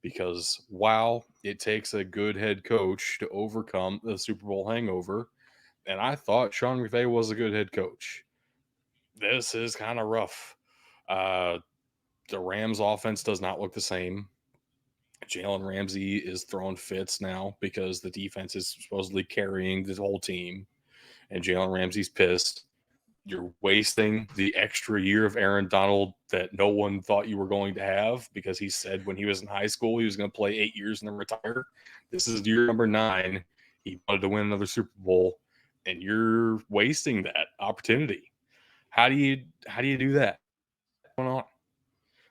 Because while it takes a good head coach to overcome the Super Bowl hangover, and I thought Sean McVay was a good head coach, this is kind of rough. The Rams offense does not look the same. Jalen Ramsey is throwing fits now because the defense is supposedly carrying this whole team, and Jalen Ramsey's pissed. You're wasting the extra year of Aaron Donald that no one thought you were going to have because he said when he was in high school he was going to play 8 years and then retire. This is year number 9. He wanted to win another Super Bowl, and you're wasting that opportunity. How do you do that? What's going on?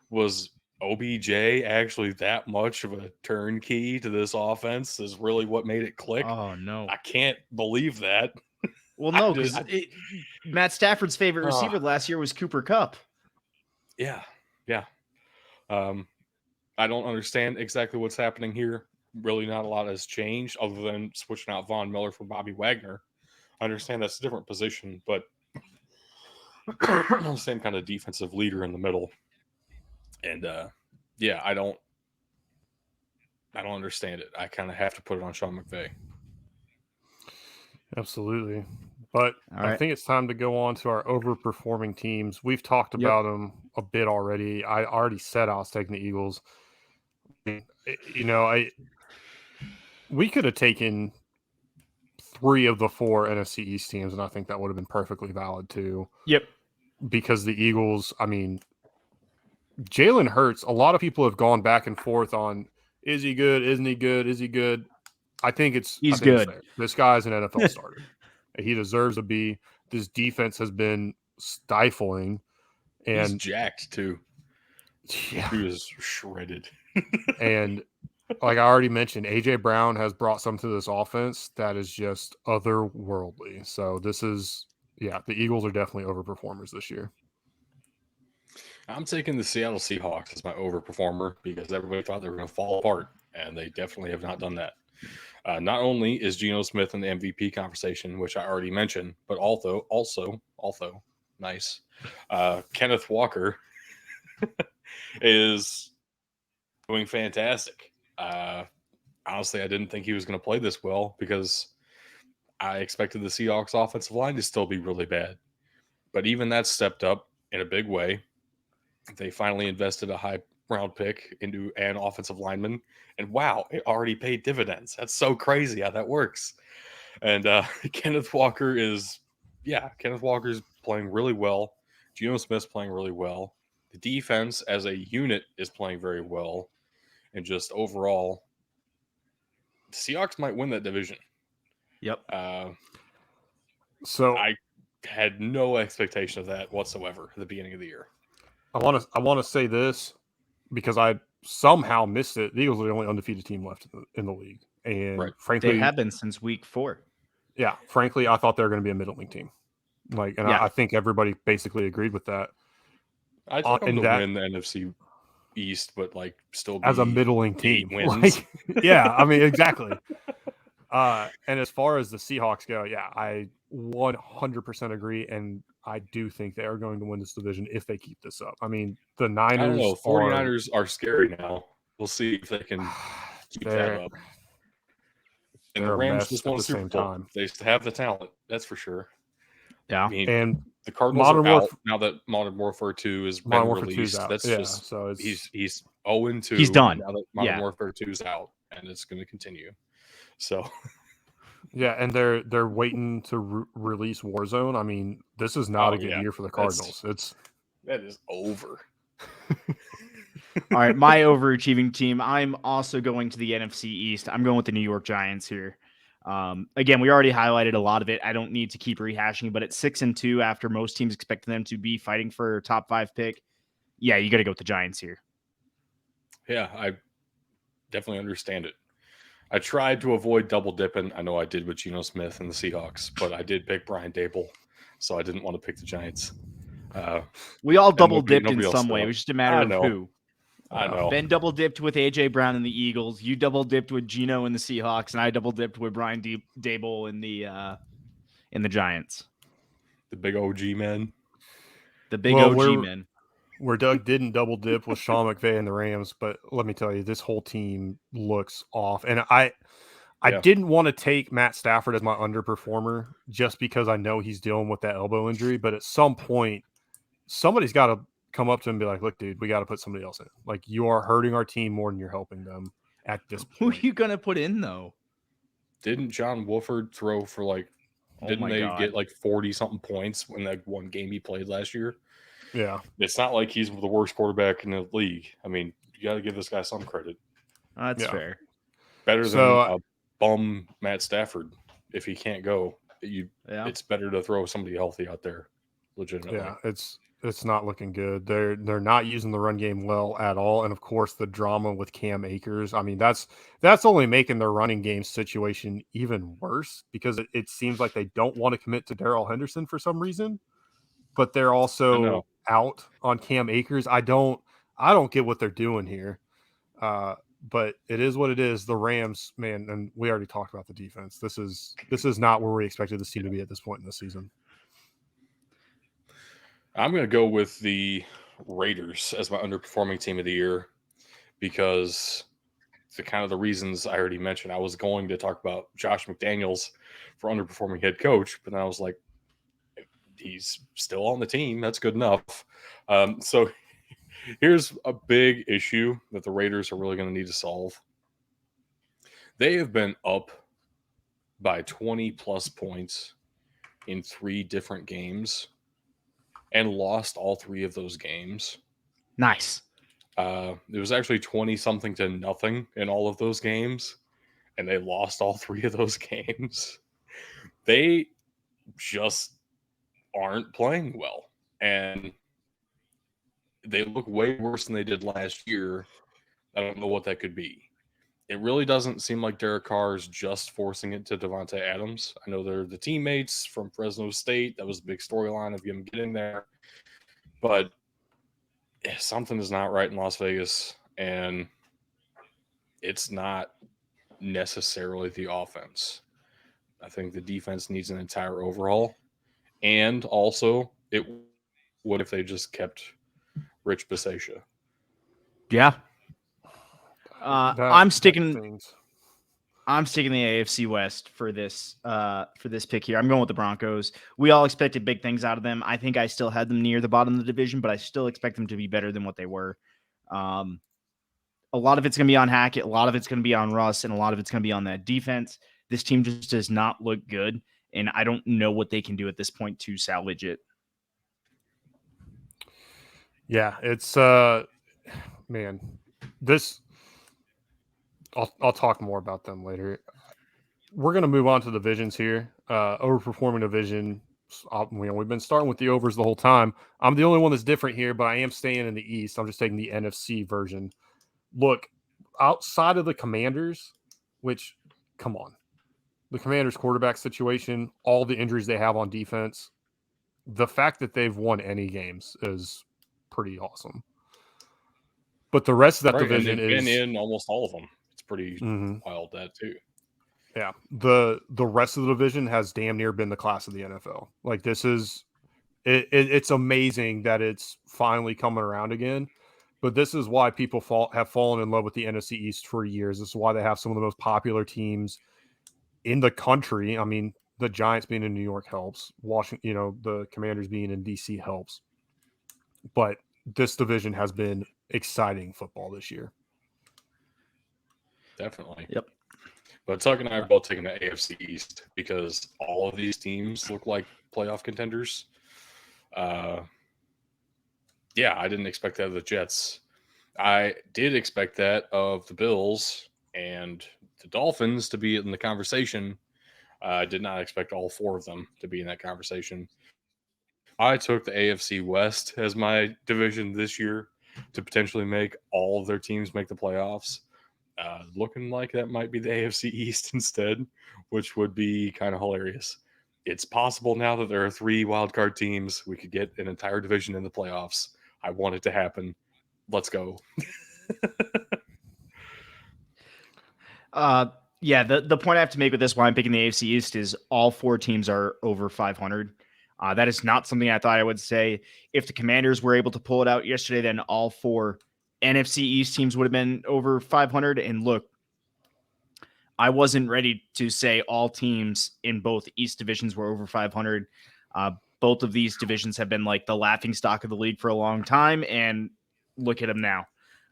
Was OBJ actually that much of a turnkey to this offense? Is really what made it click? Oh no, I can't believe that. Well, no, because Matt Stafford's favorite receiver last year was Cooper Kupp. Yeah. I don't understand exactly what's happening here. Really, not a lot has changed other than switching out Von Miller for Bobby Wagner. I understand that's a different position, but same kind of defensive leader in the middle. And yeah, I don't understand it. I kind of have to put it on Sean McVay. Absolutely. But I think it's time to go on to our overperforming teams. We've talked about them a bit already. I already said I was taking the Eagles. We could have taken 3 of the 4 NFC East teams, and I think that would have been perfectly valid too. Yep. Because the Eagles, I mean, Jalen Hurts, a lot of people have gone back and forth on, is he good? Isn't he good? Is he good? I think he's good. This guy's an NFL starter. He deserves to be. This defense has been stifling. And he's jacked too. Yeah. He was shredded. And like I already mentioned, AJ Brown has brought some to this offense that is just otherworldly. So this is, the Eagles are definitely overperformers this year. I'm taking the Seattle Seahawks as my overperformer because everybody thought they were going to fall apart, and they definitely have not done that. Not only is Geno Smith in the MVP conversation, which I already mentioned, but also, nice, Kenneth Walker is doing fantastic. Honestly, I didn't think he was going to play this well because I expected the Seahawks offensive line to still be really bad. But even that stepped up in a big way. They finally invested a high round pick into an offensive lineman. And wow, it already paid dividends. That's so crazy how that works. And Kenneth Walker's playing really well. Geno Smith's playing really well. The defense as a unit is playing very well. And just overall, the Seahawks might win that division. Yep. So I had no expectation of that whatsoever at the beginning of the year. I want to say this because I somehow missed it. The Eagles are the only undefeated team left in the league, and Right. frankly, They have been since week 4. yeah, frankly, I thought they were going to be a middling team. Yeah. I think everybody basically agreed with that. I took them and to that- win the NFC East, but still be As a middling 8 team, wins. yeah, I mean exactly. And as far as the Seahawks go, yeah, I 100% agree, and I do think they are going to win this division if they keep this up. I mean, the I don't Niners know. 49ers are scary now. We'll see if they can keep that they're up. And the they're a Rams mess just at won a the Super same Bowl. time. They have the talent, that's for sure. Yeah. I mean, And the Cardinals Modern are out Warfare- now that Modern Warfare 2 has Modern been Warfare 2's released. out. That's Yeah, just so it's he's 0-2. He's done. Now that Modern Yeah. Warfare 2 is out, and it's going to continue. So yeah, and they're waiting to release Warzone. I mean, this is not a good year for the Cardinals. That is over. All right, my overachieving team. I'm also going to the NFC East. I'm going with the New York Giants here. Again, we already highlighted a lot of it. I don't need to keep rehashing, but at 6-2, after most teams expecting them to be fighting for a top 5 pick, yeah, you got to go with the Giants here. Yeah, I definitely understand it. I tried to avoid double dipping. I know I did with Geno Smith and the Seahawks, but I did pick Brian Dable, so I didn't want to pick the Giants. We all double nobody- dipped in nobody else some way. did. It was just a matter I of know. who. I know. Ben double dipped with AJ Brown and the Eagles. You double dipped with Geno and the Seahawks, and I double dipped with Brian Dable in the Giants. The big OG men. The big Well, OG men. where Doug didn't double dip with Sean McVay and the Rams, but let me tell you, this whole team looks off. And I Yeah. didn't want to take Matt Stafford as my underperformer just because I know he's dealing with that elbow injury. But at some point, somebody's got to come up to him and be like, look, dude, we got to put somebody else in. Like, you are hurting our team more than you're helping them at this Who are point. you going to put in, though? Didn't John Wolford throw for didn't my they God. get 40 something points in that one game he played last year? Yeah. It's not like he's the worst quarterback in the league. I mean, you got to give this guy some credit. That's Yeah. fair. Better So, than a bum Matt Stafford. If he can't go, Yeah. it's better to throw somebody healthy out there. Legitimately. Yeah, it's not looking good. They're not using the run game well at all, and of course the drama with Cam Akers. I mean, that's only making their running game situation even worse because it seems like they don't want to commit to Darrell Henderson for some reason, but they're also out on Cam Akers. I don't get what they're doing here. But it is what it is. The Rams, man, and we already talked about the defense. This is not where we expected this team to be at this point in the season. I'm going to go with the Raiders as my underperforming team of the year because the reasons I already mentioned. I was going to talk about Josh McDaniels for underperforming head coach, but then I was like, he's still on the team. That's good enough. So here's a big issue that the Raiders are really going to need to solve. They have been up by 20 plus points in 3 different games and lost all 3 of those games. Nice. It was actually 20-something to nothing in all of those games, and they lost all 3 of those games. They just aren't playing well, and they look way worse than they did last year. I don't know what that could be. It really doesn't seem like Derek Carr is just forcing it to Devontae Adams. I know they're the teammates from Fresno State. That was a big storyline of him getting there. But something is not right in Las Vegas, and it's not necessarily the offense. I think the defense needs an entire overhaul, and also it would if they just kept Rich Bisaccia. Yeah. That I'm that sticking. stings. I'm sticking the AFC West for this pick here. I'm going with the Broncos. We all expected big things out of them. I think I still had them near the bottom of the division, but I still expect them to be better than what they were. A lot of it's going to be on Hackett. A lot of it's going to be on Russ, and a lot of it's going to be on that defense. This team just does not look good, and I don't know what they can do at this point to salvage it. Yeah, it's man, this I'll talk more about them later. We're gonna move on to divisions here. Overperforming division. We've been starting with the overs the whole time. I'm the only one that's different here, but I am staying in the East. I'm just taking the NFC version. Look, outside of the Commanders, which, come on, the Commanders' quarterback situation, all the injuries they have on defense, the fact that they've won any games is pretty awesome. But the rest of that Right, and division they've been is in almost all of them. It's pretty mhm, wild, that too. yeah. The rest of the division has damn near been the class of the NFL. Like this is it's amazing that it's finally coming around again. But this is why people have fallen in love with the NFC East for years. This is why they have some of the most popular teams in the country. I mean, the Giants being in New York helps. Washington, the Commanders being in DC helps. But this division has been exciting football this year. Definitely. Yep. But Tuck and I are both taking the AFC East because all of these teams look like playoff contenders. Uh, yeah, I didn't expect that of the Jets. I did expect that of the Bills and the Dolphins to be in the conversation. I did not expect all four of them to be in that conversation. I took the AFC West as my division this year to potentially make all of their teams make the playoffs. Looking like that might be the AFC East instead, which would be kind of hilarious. It's possible now that there are 3 wildcard teams. We could get an entire division in the playoffs. I want it to happen. Let's go. Yeah, the point I have to make with this why I'm picking the AFC East is all 4 teams are over 500. That is not something I thought I would say. If the Commanders were able to pull it out yesterday, then all 4 NFC East teams would have been over 500. And look, I wasn't ready to say all teams in both East divisions were over 500. Both of these divisions have been like the laughing stock of the league for a long time, and look at them now.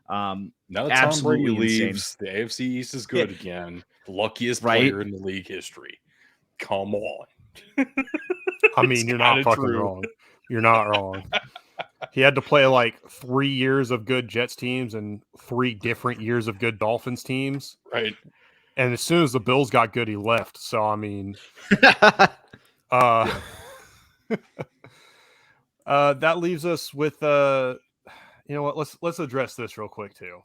Now that Tom Brady Absolutely insane. leaves, the AFC East is good again. The luckiest Right? player in the league history. Come on. I mean, you're not fucking wrong. You're not wrong. He had to play like 3 years of good Jets teams and 3 different years of good Dolphins teams. Right. And as soon as the Bills got good, he left. So I mean, Yeah. that leaves us with you know what? Let's address this real quick too.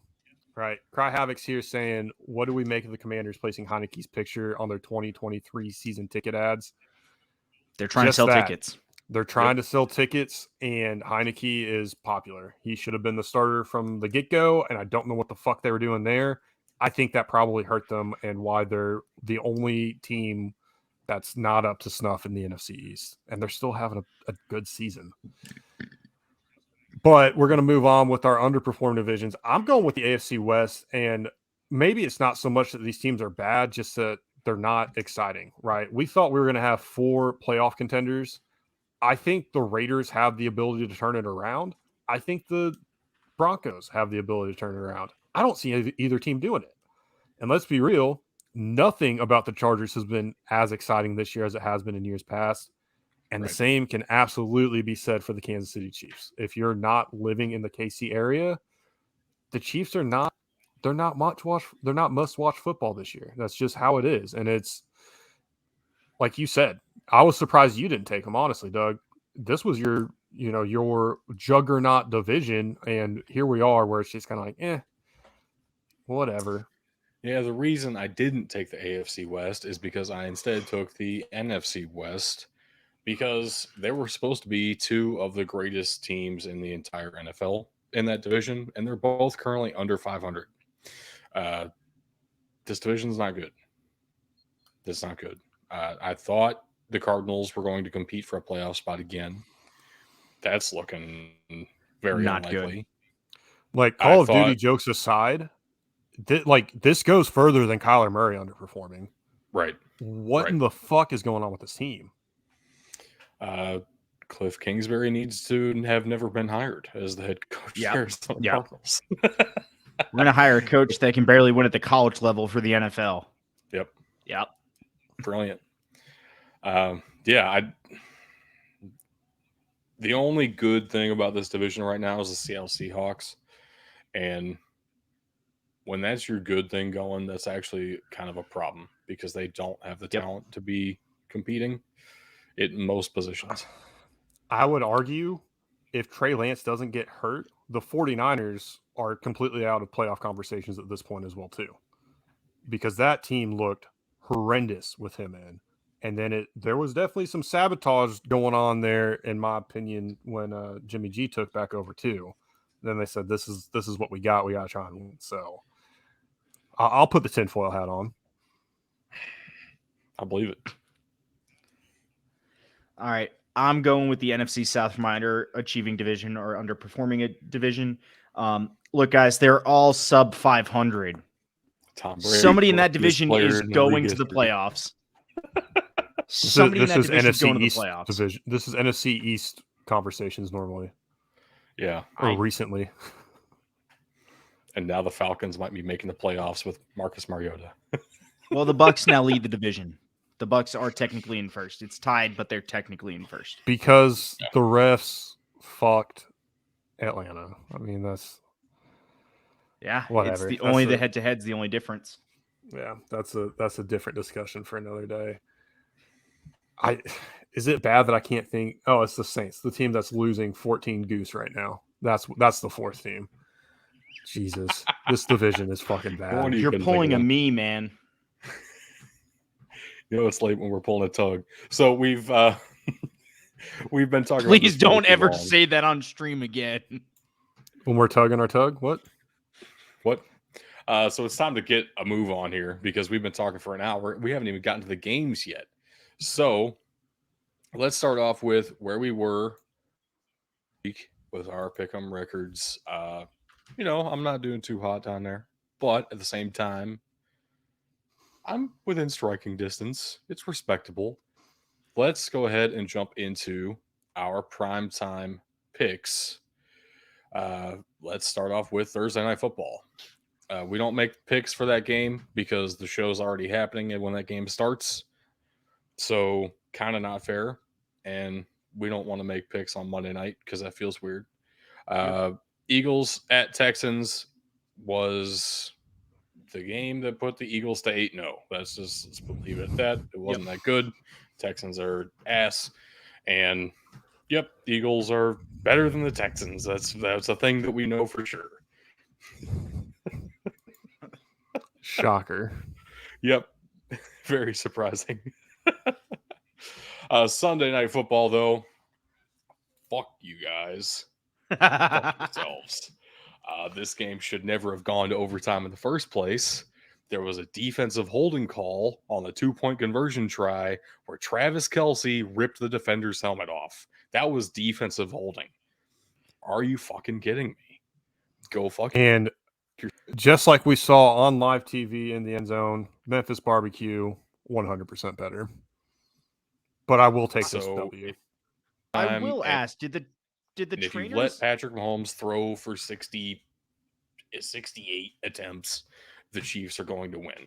Right, Cry Havoc's here saying, "What do we make of the Commanders placing Heineke's picture on their 2023 season ticket ads?" They're trying to Just sell that. tickets. They're trying to sell tickets, and Heineke is popular. He should have been the starter from the get-go, and I don't know what the fuck they were doing there. I think that probably hurt them and why they're the only team that's not up to snuff in the NFC East, and they're still having a good season. But we're going to move on with our underperformed divisions. I'm going with the AFC West, and maybe it's not so much that these teams are bad, just that they're not exciting, right? We thought we were going to have 4 playoff contenders. I think the Raiders have the ability to turn it around. I think the Broncos have the ability to turn it around. I don't see either team doing it. And let's be real, nothing about the Chargers has been as exciting this year as it has been in years past. And the same can absolutely be said for the Kansas City Chiefs. If you're not living in the KC area, the Chiefs are not they're not must watch football this year. That's just how it is. And it's like you said, I was surprised you didn't take them, honestly, Doug. This was your juggernaut division, and here we are where it's just kind of like, whatever. Yeah, the reason I didn't take the AFC West is because I instead took the NFC West because they were supposed to be 2 of the greatest teams in the entire NFL. in that division, and they're both currently under 500. This division's not good. It's not good. I thought the Cardinals were going to compete for a playoff spot again. That's looking very Not unlikely. Like, I Call of Duty thought- jokes aside, this goes further than Kyler Murray underperforming. Right. What Right. in the fuck is going on with this team? Cliff Kingsbury needs to have never been hired as the head coach Yep. of the Arizona Yep. Cardinals. We're gonna hire a coach that can barely win at the college level for the NFL. Yep. Yep. Brilliant. The only good thing about this division right now is the Seattle Seahawks. And when that's your good thing going, that's actually kind of a problem because they don't have the talent to be competing in most positions. I would argue if Trey Lance doesn't get hurt, the 49ers are completely out of playoff conversations at this point as well, too. Because that team looked horrendous with him in. And then there was definitely some sabotage going on there, in my opinion, when Jimmy G took back over too. Then they said, "This is what we got. We got to try and win." So I'll put the tinfoil hat on. I believe it. All right. I'm going with the NFC South for my underachieving division or underperforming a division. Look, guys, they're all sub 500. Tom Brady, Somebody in that greatest division player is in going league to the history. playoffs. Somebody in that This is division is going NFC to the East playoffs. division. This is NFC East conversations normally, Yeah. or recently. And now the Falcons might be making the playoffs with Marcus Mariota. Well, the Bucks now lead the division. The Bucks are technically in first. It's tied, but they're technically in first. Because the refs fucked Atlanta. I mean, that's whatever. It's the head-to-head's the only difference. Yeah, that's a different discussion for another day. Is it bad that I can't think? Oh, it's the Saints, the team that's losing 14 goose right now. That's the fourth team. Jesus, this division is fucking bad. You're pulling a me, man. You know it's late when we're pulling a tug. So we've we've been talking. Please about this don't too ever long. say that on stream again. When we're tugging our tug, what? So it's time to get a move on here because we've been talking for an hour. We haven't even gotten to the games yet. So let's start off with where we were with our pick'em records. I'm not doing too hot down there, but at the same time, I'm within striking distance. It's respectable. Let's go ahead and jump into our primetime picks. Let's start off with Thursday Night Football. We don't make picks for that game because the show's already happening and when that game starts. So kind of not fair. And we don't want to make picks on Monday night because that feels weird. Eagles at Texans was the game that put the Eagles to 8-0. Let's leave it at that. It wasn't that good. Texans are ass. And the Eagles are better than the Texans. That's a thing that we know for sure. Shocker. Yep. Very surprising. Sunday Night Football, though. Fuck you guys. Fuck yourselves. This game should never have gone to overtime in the first place. There was a defensive holding call on the 2-point conversion try where Travis Kelce ripped the defender's helmet off. That was defensive holding. Are you fucking kidding me? Go fuck. And just like we saw on live TV in the end zone, Memphis Barbecue 100% better. But I will take this W. I will ask, did the if trainers you let Patrick Mahomes throw for 68 attempts, the Chiefs are going to win.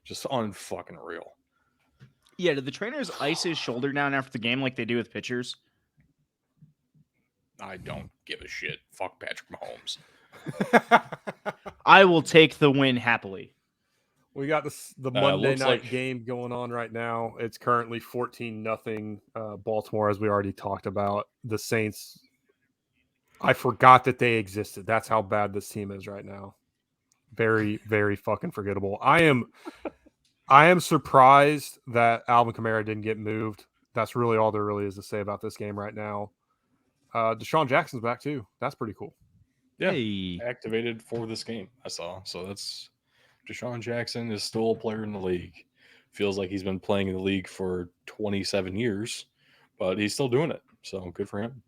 Just unfucking real. Yeah, did the trainers ice his shoulder down after the game like they do with pitchers? I don't give a shit. Fuck Patrick Mahomes. I will take the win happily. We got the Monday night game going on right now. It's currently 14-0 Baltimore, as we already talked about. The Saints, I forgot that they existed. That's how bad this team is right now. Very, very fucking forgettable. I am surprised that Alvin Kamara didn't get moved. That's really all there really is to say about this game right now. Deshaun Jackson's back too. That's pretty cool. Yeah, Hey. activated for this game. I saw. So that's Deshaun Jackson is still a player in the league. Feels like he's been playing in the league for 27 years, but he's still doing it. So good for him.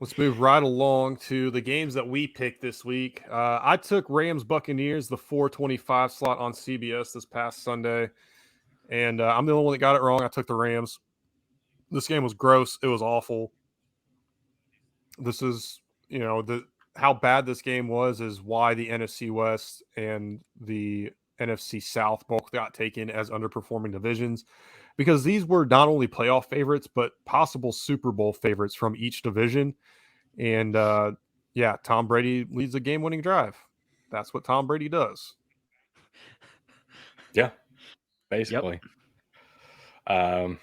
Let's move right along to the games that we picked this week. I took Rams Buccaneers, the 4:25 slot on CBS this past Sunday, and I'm the only one that got it wrong. I took the Rams. This game was gross. It was awful. This is, how bad this game was is why the NFC West and the NFC South both got taken as underperforming divisions, because these were not only playoff favorites but possible Super Bowl favorites from each division. And yeah, Tom Brady leads a game-winning drive. That's what Tom Brady does. Yeah, basically. Nothing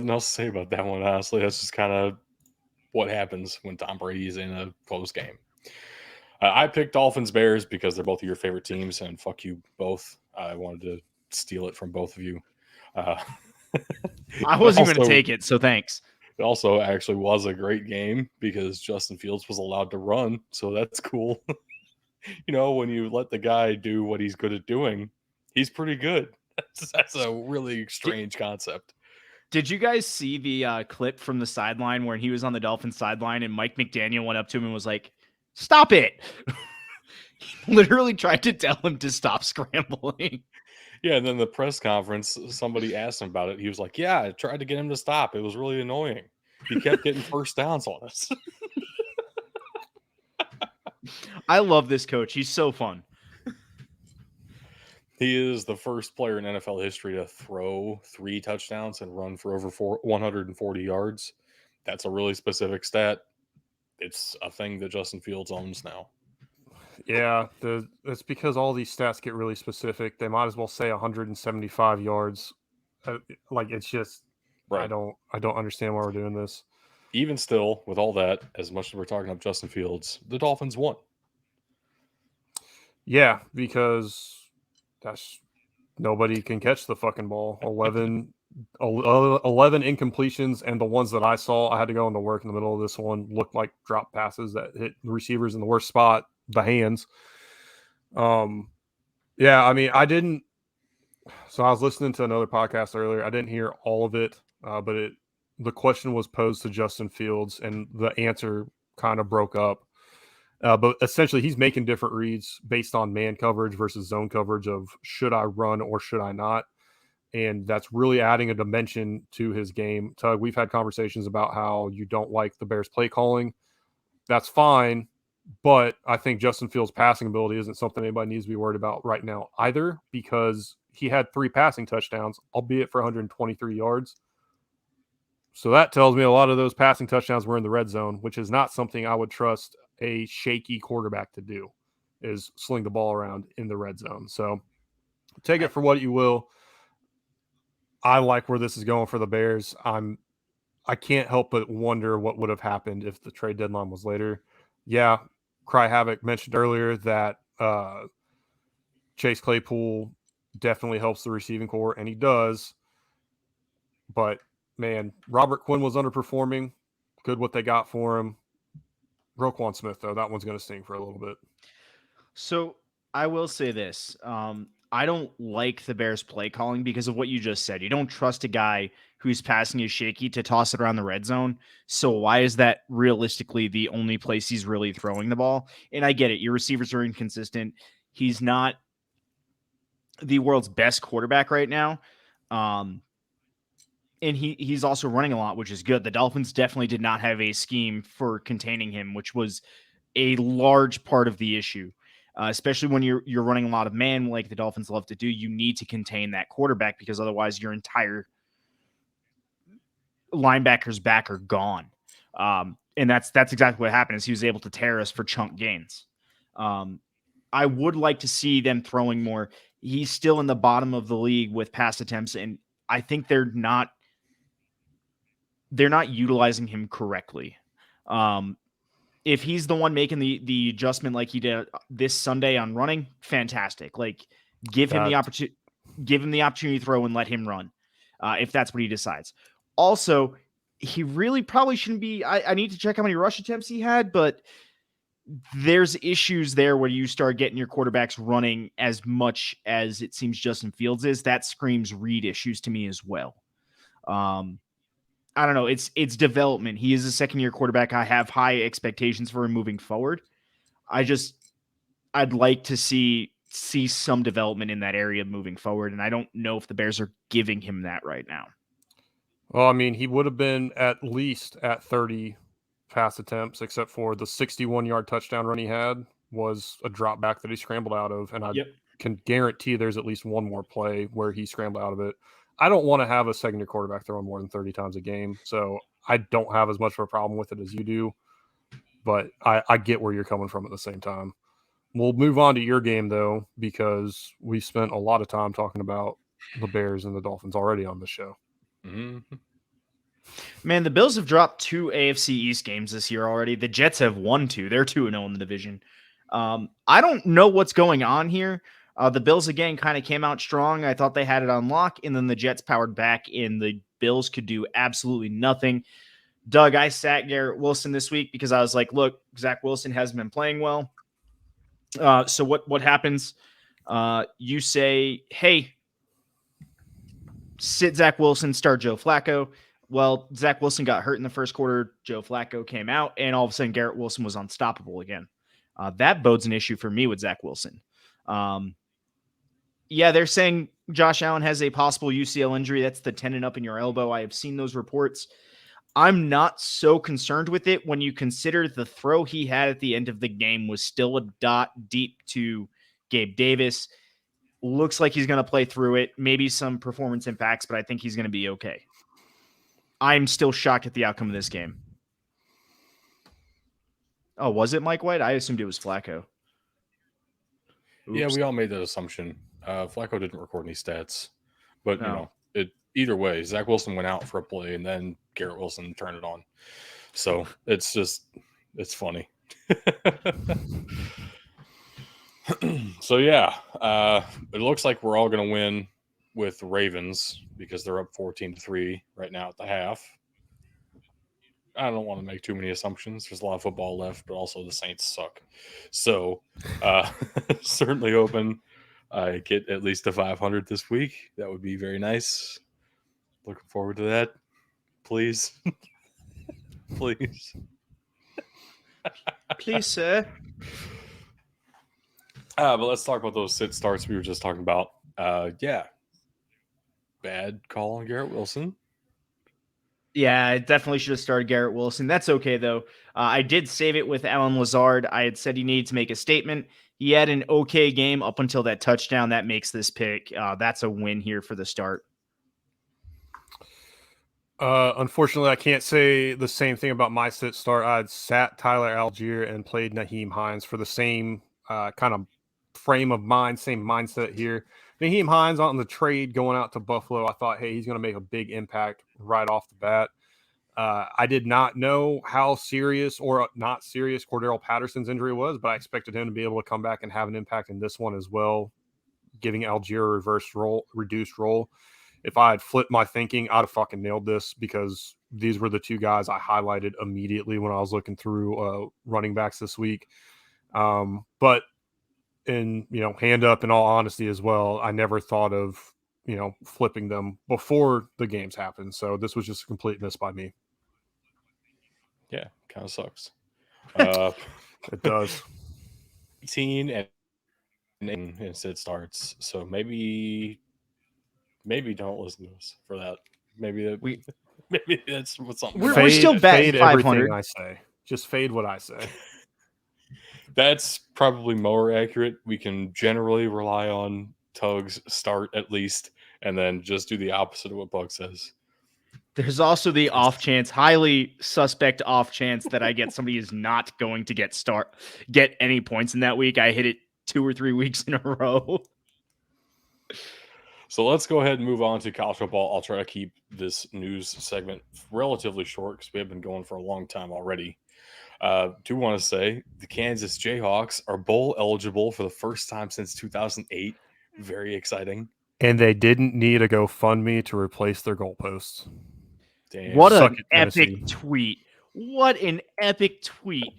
else to say about that one, honestly. That's just kind of what happens when Tom Brady's in a close game. I picked Dolphins Bears because they're both of your favorite teams, and fuck you both. I wanted to steal it from both of you. I wasn't going to take it, so thanks. It also actually was a great game because Justin Fields was allowed to run, so that's cool. When you let the guy do what he's good at doing, he's pretty good. That's a really strange concept. Did you guys see the clip from the sideline where he was on the Dolphins sideline and Mike McDaniel went up to him and was like, "Stop it." He literally tried to tell him to stop scrambling. Yeah, and then the press conference, somebody asked him about it. He was like, "Yeah, I tried to get him to stop. It was really annoying. He kept getting first downs on us." I love this coach. He's so fun. He is the first player in NFL history to throw 3 touchdowns and run for over 140 yards. That's a really specific stat. It's a thing that Justin Fields owns now. Yeah, it's because all these stats get really specific. They might as well say 175 yards. It's just, right. I don't understand why we're doing this. Even still, with all that, as much as we're talking about Justin Fields, the Dolphins won. Yeah, because nobody can catch the fucking ball. 11 incompletions, and the ones that I saw, I had to go into work in the middle of this one, looked like drop passes that hit the receivers in the worst spot, the hands. Yeah, I mean, I didn't. So I was listening to another podcast earlier. I didn't hear all of it, but the question was posed to Justin Fields, and the answer kind of broke up. But essentially, he's making different reads based on man coverage versus zone coverage of should I run or should I not? And that's really adding a dimension to his game. Tug, we've had conversations about how you don't like the Bears play calling. That's fine, but I think Justin Fields' passing ability isn't something anybody needs to be worried about right now either, because he had 3 passing touchdowns, albeit for 123 yards. So that tells me a lot of those passing touchdowns were in the red zone, which is not something I would trust a shaky quarterback to do, is sling the ball around in the red zone. So take it for what you will. I like where this is going for the Bears. I can't help but wonder what would have happened if the trade deadline was later. Yeah, Cry Havoc mentioned earlier that Chase Claypool definitely helps the receiving core, and he does. But, man, Robert Quinn was underperforming. Good what they got for him. Roquan Smith, though, that one's going to sting for a little bit. So I will say this. I don't like the Bears play calling because of what you just said. You don't trust a guy who's passing is shaky to toss it around the red zone. So why is that realistically the only place he's really throwing the ball? And I get it. Your receivers are inconsistent. He's not the world's best quarterback right now. And he's also running a lot, which is good. The Dolphins definitely did not have a scheme for containing him, which was a large part of the issue. Especially when you're running a lot of man like the Dolphins love to do, you need to contain that quarterback because otherwise your entire linebacker's back are gone. And that's exactly what happened. Is he was able to tear us for chunk gains. I would like to see them throwing more. He's still in the bottom of the league with pass attempts, and I think they're not utilizing him correctly. If he's the one making the adjustment like he did this Sunday on running, fantastic. Like give him the opportunity to throw and let him run if that's what he decides. Also, he really probably shouldn't be. I need to check how many rush attempts he had, but there's issues there where you start getting your quarterbacks running as much as it seems Justin Fields is. That screams Reed issues to me as well. I don't know. It's development. He is a second-year quarterback. I have high expectations for him moving forward. I'd like to see some development in that area moving forward, and I don't know if the Bears are giving him that right now. Well, I mean, he would have been at least at 30 pass attempts, except for the 61-yard touchdown run he had was a drop back that he scrambled out of, and I can guarantee there's at least one more play where he scrambled out of it. I don't want to have a second-year quarterback throwing more than 30 times a game, so I don't have as much of a problem with it as you do, but I get where you're coming from at the same time. We'll move on to your game, though, because we spent a lot of time talking about the Bears and the Dolphins already on this show. Mm-hmm. Man, the Bills have dropped 2 AFC East games this year already. The Jets have won 2. They're 2-0 in the division. I don't know what's going on here. The Bills, again, kind of came out strong. I thought they had it on lock, and then the Jets powered back, and the Bills could do absolutely nothing. Doug, I sat Garrett Wilson this week because I was like, look, Zach Wilson hasn't been playing well. So what happens? You say, hey, sit Zach Wilson, start Joe Flacco. Well, Zach Wilson got hurt in the first quarter. Joe Flacco came out, and all of a sudden Garrett Wilson was unstoppable again. That bodes an issue for me with Zach Wilson. Yeah, they're saying Josh Allen has a possible UCL injury. That's the tendon up in your elbow. I have seen those reports. I'm not so concerned with it when you consider the throw he had at the end of the game was still a dot deep to Gabe Davis. Looks like he's going to play through it. Maybe some performance impacts, but I think he's going to be okay. I'm still shocked at the outcome of this game. Oh, was it Mike White? I assumed it was Flacco. Oops. Yeah, we all made that assumption. Flacco didn't record any stats, but either way, Zach Wilson went out for a play, and then Garrett Wilson turned it on. So it's funny. So yeah, it looks like we're all going to win with the Ravens because they're up 14-3 right now at the half. I don't want to make too many assumptions. There's a lot of football left, but also the Saints suck. So certainly hoping I get at least to 500 this week. That would be very nice. Looking forward to that. Please. Please. Please, sir. But let's talk about those sit starts we were just talking about. Yeah. Bad call on Garrett Wilson. Yeah, I definitely should have started Garrett Wilson. That's okay, though. I did save it with Alan Lazard. I had said he needed to make a statement. He had an okay game up until that touchdown. That makes this pick. That's a win here for the start. Unfortunately, I can't say the same thing about my sit start. I had sat Tyler Algier and played Nyheim Hines for the same kind of frame of mind, same mindset here. Nyheim Hines on the trade going out to Buffalo, I thought, hey, he's going to make a big impact right off the bat. I did not know how serious or not serious Cordero Patterson's injury was, but I expected him to be able to come back and have an impact in this one as well, giving Algier a reduced role. If I had flipped my thinking, I'd have fucking nailed this because these were the two guys I highlighted immediately when I was looking through running backs this week. But in, hand up in all honesty as well, I never thought of, flipping them before the games happened. So this was just a complete miss by me. Yeah, kind of sucks. It does. 18 and sit starts. So maybe don't listen to us for that. Maybe that's what's something. We're still batting 500. I say, just fade what I say. That's probably more accurate. We can generally rely on Tug's start at least, and then just do the opposite of what Bug says. There's also the off chance, highly suspect off chance that I get somebody is not going to get any points in that week. I hit it 2 or 3 weeks in a row. So let's go ahead and move on to college football. I'll try to keep this news segment relatively short because we have been going for a long time already. Do want to say the Kansas Jayhawks are bowl eligible for the first time since 2008. Very exciting. And they didn't need a GoFundMe to replace their goalposts. Damn. What Suck an it, epic Tennessee. tweet. What an epic tweet.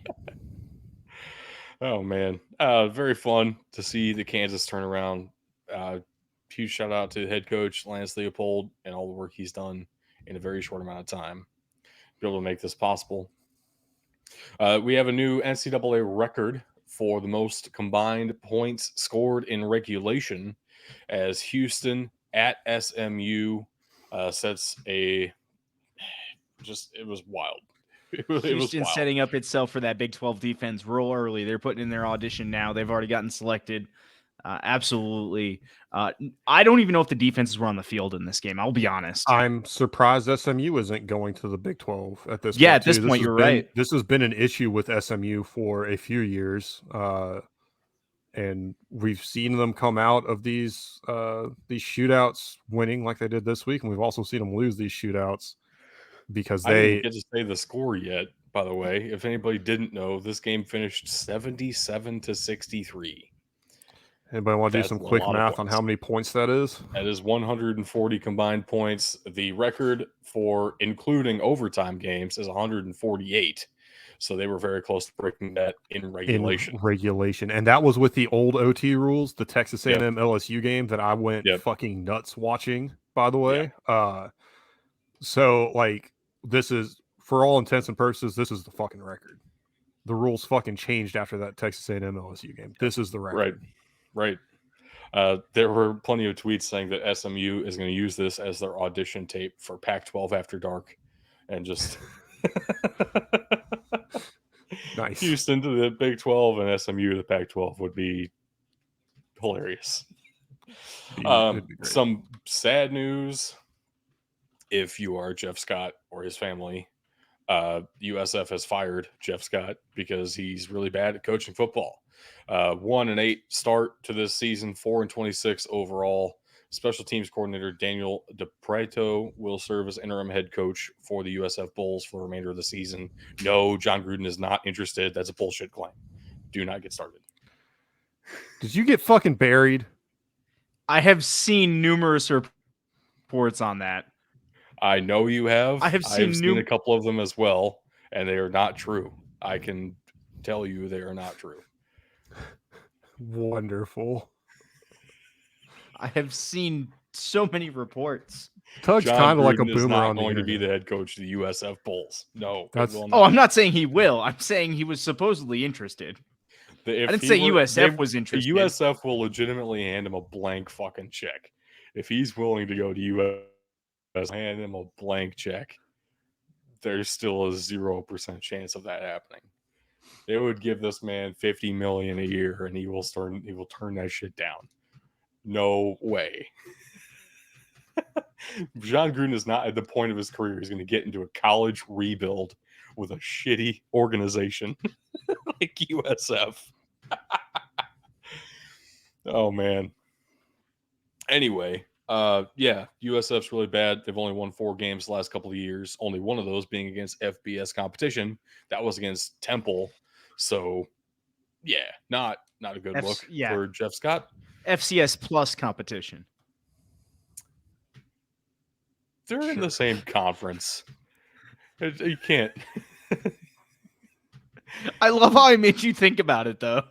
Oh man, very fun to see the Kansas turnaround. Huge shout out to head coach Lance Leopold and all the work he's done in a very short amount of time to be able to make this possible. We have a new NCAA record for the most combined points scored in regulation, as Houston at SMU sets a it was wild. It was Houston wild. setting up itself for that Big 12 defense real early. They're putting in their audition now. They've already gotten selected. Absolutely. I don't even know if the defenses were on the field in this game. I'll be honest. I'm surprised SMU isn't going to the Big 12 at this Yeah, point. at this too. point, you're right. This has been an issue with SMU for a few years, and we've seen them come out of these shootouts winning like they did this week, and we've also seen them lose these shootouts because I didn't they. even get to say the score yet. By the way, if anybody didn't know, this game finished 77-63. Anybody want to do That's some a quick lot of math on points. how many points that is? That is 140 combined points. The record for including overtime games is 148. So they were very close to breaking that in regulation. And that was with the old OT rules, the Texas Yep. A&M LSU game that I went fucking nuts watching. By the way, so like this is, for all intents and purposes, this is the fucking record. The rules fucking changed after that Texas A&M LSU game. This is the record. Right. There were plenty of tweets saying that SMU is going to use this as their audition tape for Pac-12 After Dark, and just nice. Houston to the Big 12 and SMU to the Pac-12 would be hilarious. Some sad news if you are Jeff Scott or his family. USF has fired Jeff Scott because he's really bad at coaching football. 1-8 start to this season, 4-26 overall. Special teams coordinator Daniel DePreto will serve as interim head coach for the USF Bulls for the remainder of the season. No, John Gruden is not interested. That's a bullshit claim. Do not get started. Did you get fucking buried? I have seen numerous reports on that. I know you have. I've seen a couple of them as well, and they are not true. I can tell you they are not true. Wonderful. I have seen so many reports. Tug's kind of like a boomer on the going to be internet. the head coach of the USF Bulls. No. I'm not saying he will. I'm saying he was supposedly interested. I didn't say USF was interested. USF will legitimately hand him a blank fucking check. If he's willing to go to USF, hand him a blank check, there's still a 0% chance of that happening. They would give this man $50 million a year, and he will turn that shit down. No way. John Gruden is not at the point of his career he's going to get into a college rebuild with a shitty organization like USF. Oh man. Anyway, USF's really bad. They've only won 4 games the last couple of years. Only one of those being against FBS competition. That was against Temple. So, yeah, not a good look for Jeff Scott. FCS plus competition. They're in the same conference. You can't. I love how I made you think about it, though.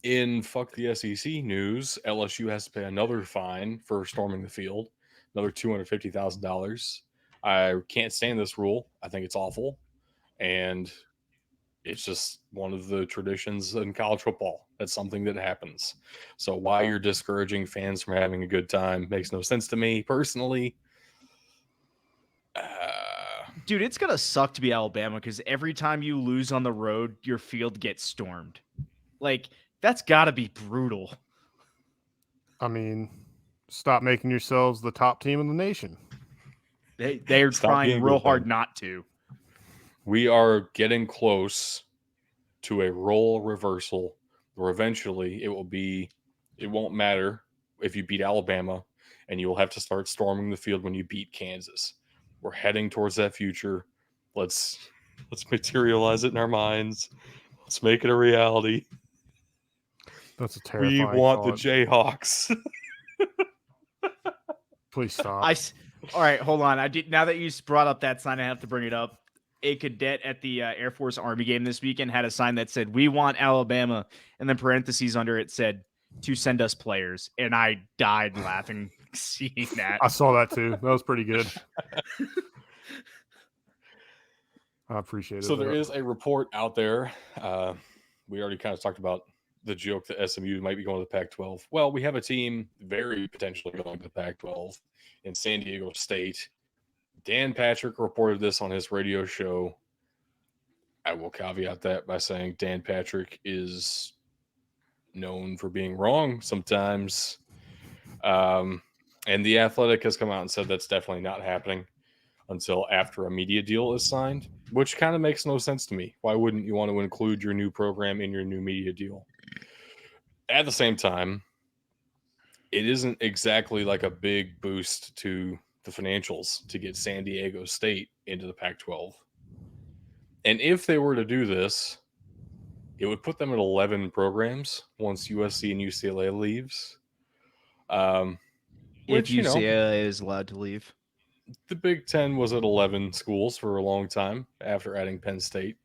In fuck the SEC news, LSU has to pay another fine for storming the field, another $250,000. I can't stand this rule. I think it's awful, and it's just one of the traditions in college football. That's something that happens. So why you're discouraging fans from having a good time makes no sense to me personally. Dude, it's gonna suck to be Alabama because every time you lose on the road, your field gets stormed. Like, that's gotta be brutal. I mean, stop making yourselves the top team in the nation. They're trying real hard not to. We are getting close to a role reversal where eventually it won't matter if you beat Alabama, and you will have to start storming the field when you beat Kansas. We're heading towards that future. Let's materialize it in our minds. Let's make it a reality. That's a terrifying We want thought. the Jayhawks. Please stop. All right, hold on. Now that you brought up that sign, I have to bring it up. A cadet at the Air Force Army game this weekend had a sign that said, "We want Alabama," and then parentheses under it said, "to send us players." And I died laughing seeing that. I saw that too. That was pretty good. I appreciate it. So there is a report out there. We already kind of talked about the joke that SMU might be going to the Pac-12. Well, we have a team very potentially going to the Pac-12 in San Diego State. Dan Patrick reported this on his radio show. I will caveat that by saying Dan Patrick is known for being wrong sometimes. And The Athletic has come out and said that's definitely not happening until after a media deal is signed, which kind of makes no sense to me. Why wouldn't you want to include your new program in your new media deal? At the same time, it isn't exactly like a big boost to the financials to get San Diego State into the Pac-12. And if they were to do this, it would put them at 11 programs once USC and UCLA leaves. If Which, you know, UCLA is allowed to leave. the Big Ten was at 11 schools for a long time after adding Penn State.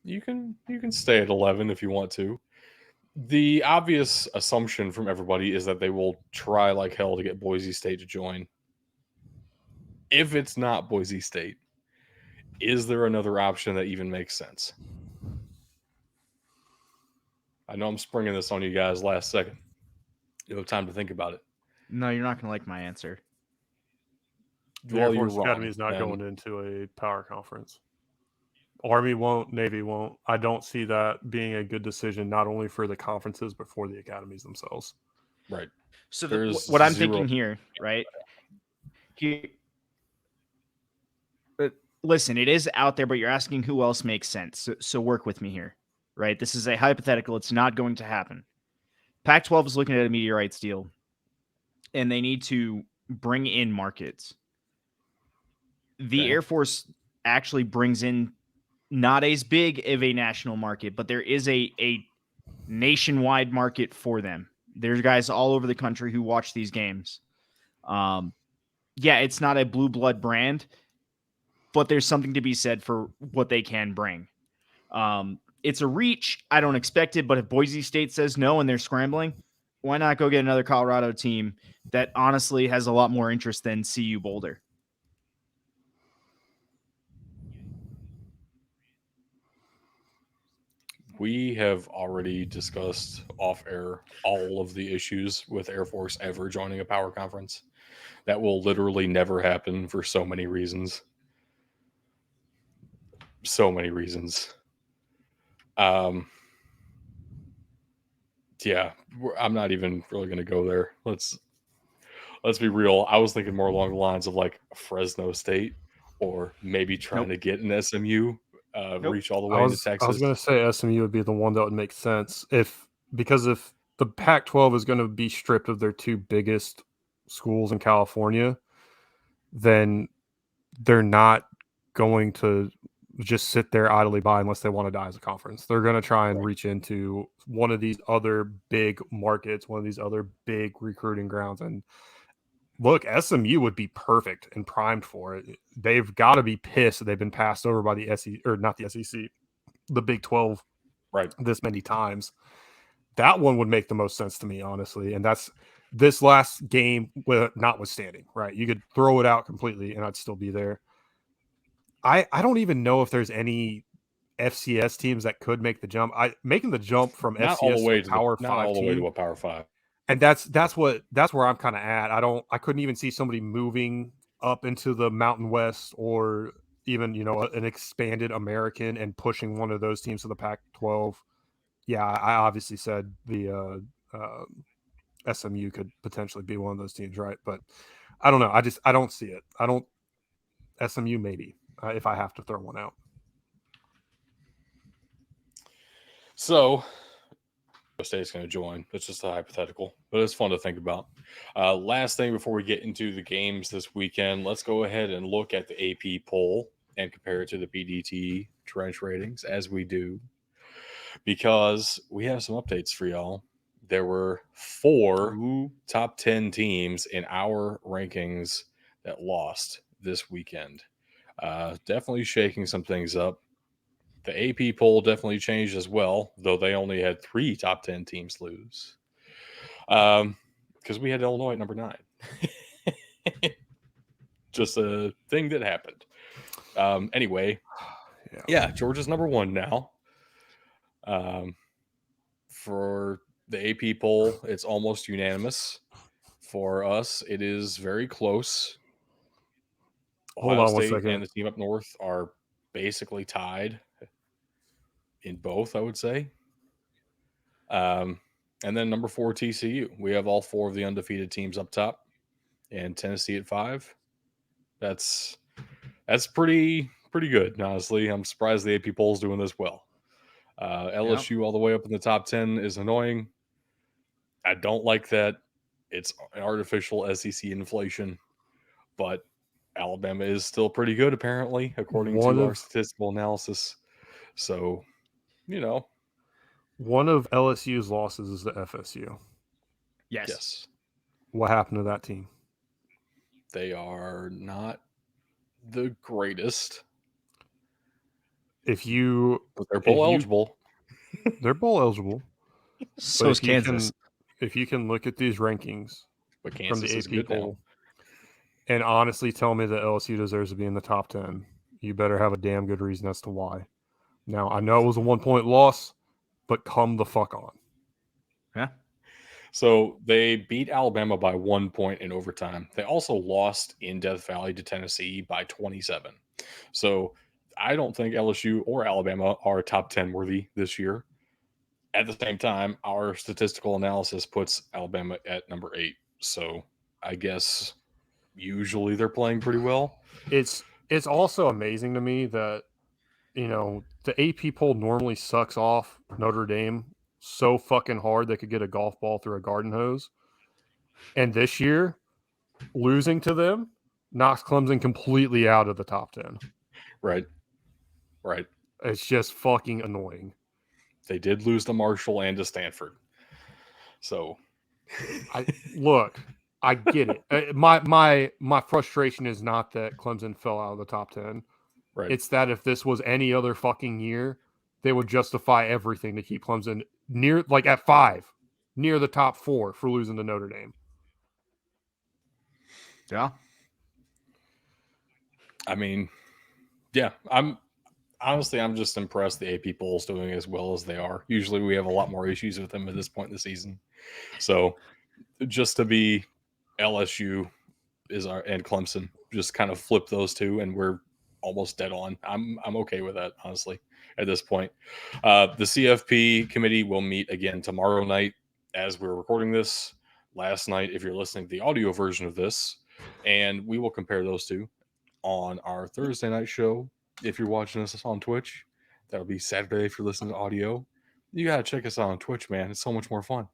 You can stay at 11 if you want to. The obvious assumption from everybody is that they will try like hell to get Boise State to join. If it's not Boise State, is there another option that even makes sense? I know I'm springing this on you guys last second. You have time to think about it. No, you're not going to like my answer. The Air Well, you're Force wrong. Academy is not going into a power conference. Army won't, Navy won't. I don't see that being a good decision, not only for the conferences, but for the academies themselves. Right. So what I'm thinking here, right? But listen, it is out there, but you're asking who else makes sense. So work with me here, right? This is a hypothetical. It's not going to happen. Pac-12 is looking at a media rights deal, and they need to bring in markets. The Air Force actually brings in not as big of a national market, but there is a nationwide market for them. There's guys all over the country who watch these games. Yeah, it's not a blue blood brand, but there's something to be said for what they can bring. It's a reach. I don't expect it, but if Boise State says no and they're scrambling, why not go get another Colorado team that honestly has a lot more interest than CU Boulder? We have already discussed off air all of the issues with Air Force ever joining a power conference. That will literally never happen for so many reasons. So many reasons. Yeah, I'm not even really going to go there. Let's be real. I was thinking more along the lines of like Fresno State, or maybe trying to get an SMU reach all the way into Texas. I was going to say SMU would be the one that would make sense because if the Pac-12 is going to be stripped of their two biggest schools in California, then they're not going to just sit there idly by unless they want to die as a conference. They're going to try and reach into one of these other big markets, one of these other big recruiting grounds. And look, SMU would be perfect and primed for it. They've got to be pissed that they've been passed over by the SEC, or not the SEC, the Big 12 this many times. That one would make the most sense to me, honestly. And that's this last game notwithstanding, right? You could throw it out completely and I'd still be there. I don't even know if there's any FCS teams that could make the jump. Making the jump from not FCS all the way to Power 5 not all the team, way to a Power 5. And that's where I'm kind of at. I couldn't even see somebody moving up into the Mountain West or even, an expanded American and pushing one of those teams to the Pac-12. Yeah, I obviously said the SMU could potentially be one of those teams, right? But I don't know. I don't see it. SMU maybe if I have to throw one out. So State's going to join. It's just a hypothetical, but it's fun to think about. Last thing before we get into the games this weekend, let's go ahead and look at the AP poll and compare it to the PDT trench ratings as we do, because we have some updates for y'all. There were 4 top 10 teams in our rankings that lost this weekend. Definitely shaking some things up. The AP poll definitely changed as well, though they only had 3 top 10 teams lose. Because we had Illinois at number 9. Just a thing that happened. Anyway, yeah, Georgia's number 1 now. For the AP poll, it's almost unanimous. For us, it is very close. Hold Ohio on one State second. and the team up north are basically tied in both, I would say. And then number 4, TCU. We have all 4 of the undefeated teams up top, and Tennessee at 5. That's pretty good, honestly. I'm surprised the AP poll's doing this well. LSU all the way up in the top 10 is annoying. I don't like that. It's an artificial SEC inflation, but Alabama is still pretty good, apparently, according to our statistical analysis. So, one of LSU's losses is the FSU. Yes. What happened to that team? They are not the greatest. But they're bowl eligible. They're bowl eligible. So is Kansas. If you can look at these rankings from the AP poll and honestly tell me that LSU deserves to be in the top 10, you better have a damn good reason as to why. Now, I know it was a 1-point loss, but come the fuck on. Yeah. So they beat Alabama by 1 point in overtime. They also lost in Death Valley to Tennessee by 27. So I don't think LSU or Alabama are top 10 worthy this year. At the same time, our statistical analysis puts Alabama at number 8. So I guess usually they're playing pretty well. It's also amazing to me that, the AP poll normally sucks off Notre Dame so fucking hard they could get a golf ball through a garden hose. And this year, losing to them knocks Clemson completely out of the top 10. Right. It's just fucking annoying. They did lose to Marshall and to Stanford. So, I get it. My frustration is not that Clemson fell out of the top 10. Right. It's that if this was any other fucking year, they would justify everything to keep Clemson at 5, near the top 4 for losing to Notre Dame. Yeah. I mean, yeah, I'm just impressed the AP poll's doing as well as they are. Usually we have a lot more issues with them at this point in the season. So just to be LSU and Clemson, just kind of flip those two and we're almost dead on. I'm okay with that, honestly, at this point. The CFP committee will meet again tomorrow night as we're recording this. Last night, if you're listening to the audio version of this, and we will compare those two on our Thursday night show. If you're watching us on Twitch, that'll be Saturday. If you're listening to audio, you gotta check us out on Twitch, man. It's so much more fun.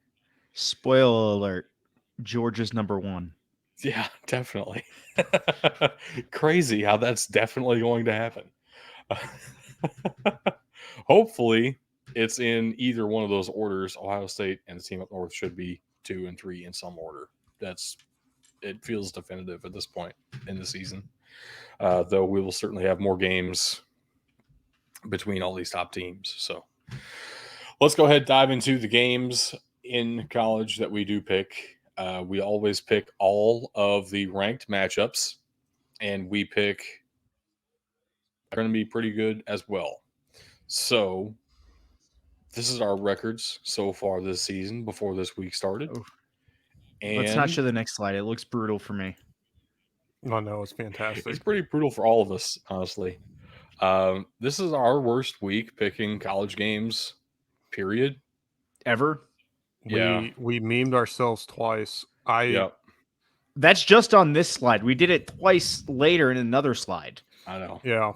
Spoiler alert: Georgia's number 1. Yeah, definitely. Crazy how that's definitely going to happen. Hopefully, it's in either one of those orders. Ohio State and the team up north should be 2 and 3 in some order. It feels definitive at this point in the season. Though we will certainly have more games between all these top teams. So let's go ahead and dive into the games in college that we do pick. We always pick all of the ranked matchups, and we pick are going to be pretty good as well. So this is our records so far this season before this week started. And let's not show the next slide. It looks brutal for me. I know, it's fantastic. It's pretty brutal for all of us, honestly. This is our worst week picking college games, period. Ever. We memed ourselves twice. That's just on this slide. We did it twice later in another slide. I know. Yeah.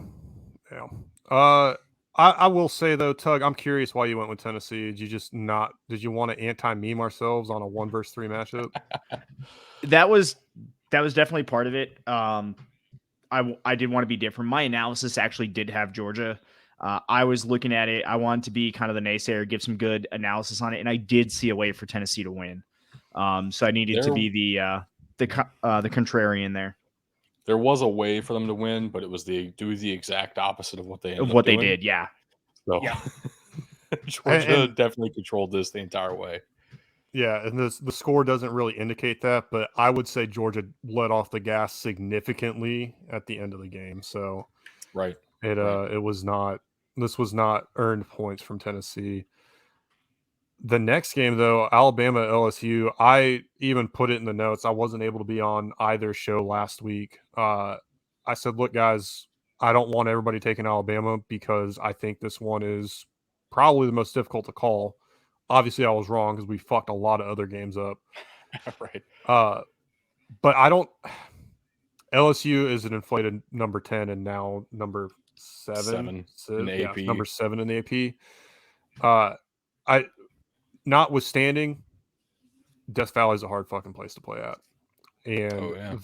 I will say though, Tug, I'm curious why you went with Tennessee. Did you want to anti-meme ourselves on a 1 versus 3 matchup? That was definitely part of it. I did want to be different. My analysis actually did have Georgia. I was looking at it. I wanted to be kind of the naysayer, give some good analysis on it, and I did see a way for Tennessee to win. So I needed to be the contrarian there. there was a way for them to win, but it was the exact opposite of what they ended Of up what they doing. did, yeah. So Yeah. Georgia And definitely controlled this the entire way. yeah, and the score doesn't really indicate that, but I would say Georgia let off the gas significantly at the end of the game. So Right. it was not this was not earned points from Tennessee. The next game though, Alabama LSU, I even put it in the notes. I wasn't able to be on either show last week. I said, look, guys, I don't want everybody taking Alabama because I think this one is probably the most difficult to call. Obviously, I was wrong because we fucked a lot of other games up. Right. But I don't. LSU is an inflated number 10 and now number 7. 7 in the Yeah, AP. number 7 in the AP. I notwithstanding, Death Valley is a hard fucking place to play at, and Oh yeah.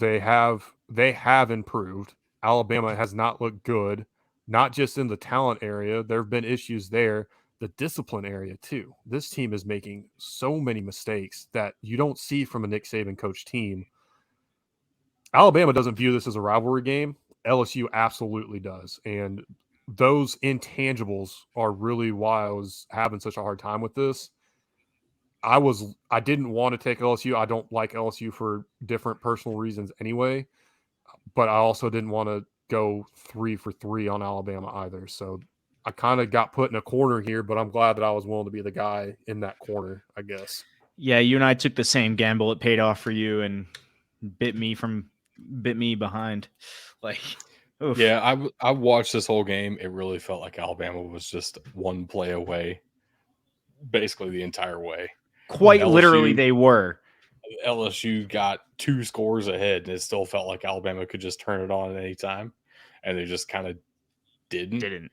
they have improved. Alabama has not looked good, not just in the talent area. There have been issues there, the discipline area too. This team is making so many mistakes that you don't see from a Nick Saban coach team. Alabama doesn't view this as a rivalry game. LSU absolutely does, and those intangibles are really why I was having such a hard time with this. I didn't want to take LSU. I don't like LSU for different personal reasons anyway, but I also didn't want to go 3 for 3 on Alabama either. So I kind of got put in a corner here, but I'm glad that I was willing to be the guy in that corner, I guess. Yeah, you and I took the same gamble. It paid off for you and bit me behind. Like, oof. Yeah, I watched this whole game. It really felt like Alabama was just one play away, basically the entire way. Quite LSU literally, they were. LSU got 2 scores ahead, and it still felt like Alabama could just turn it on at any time, and they just kind of didn't.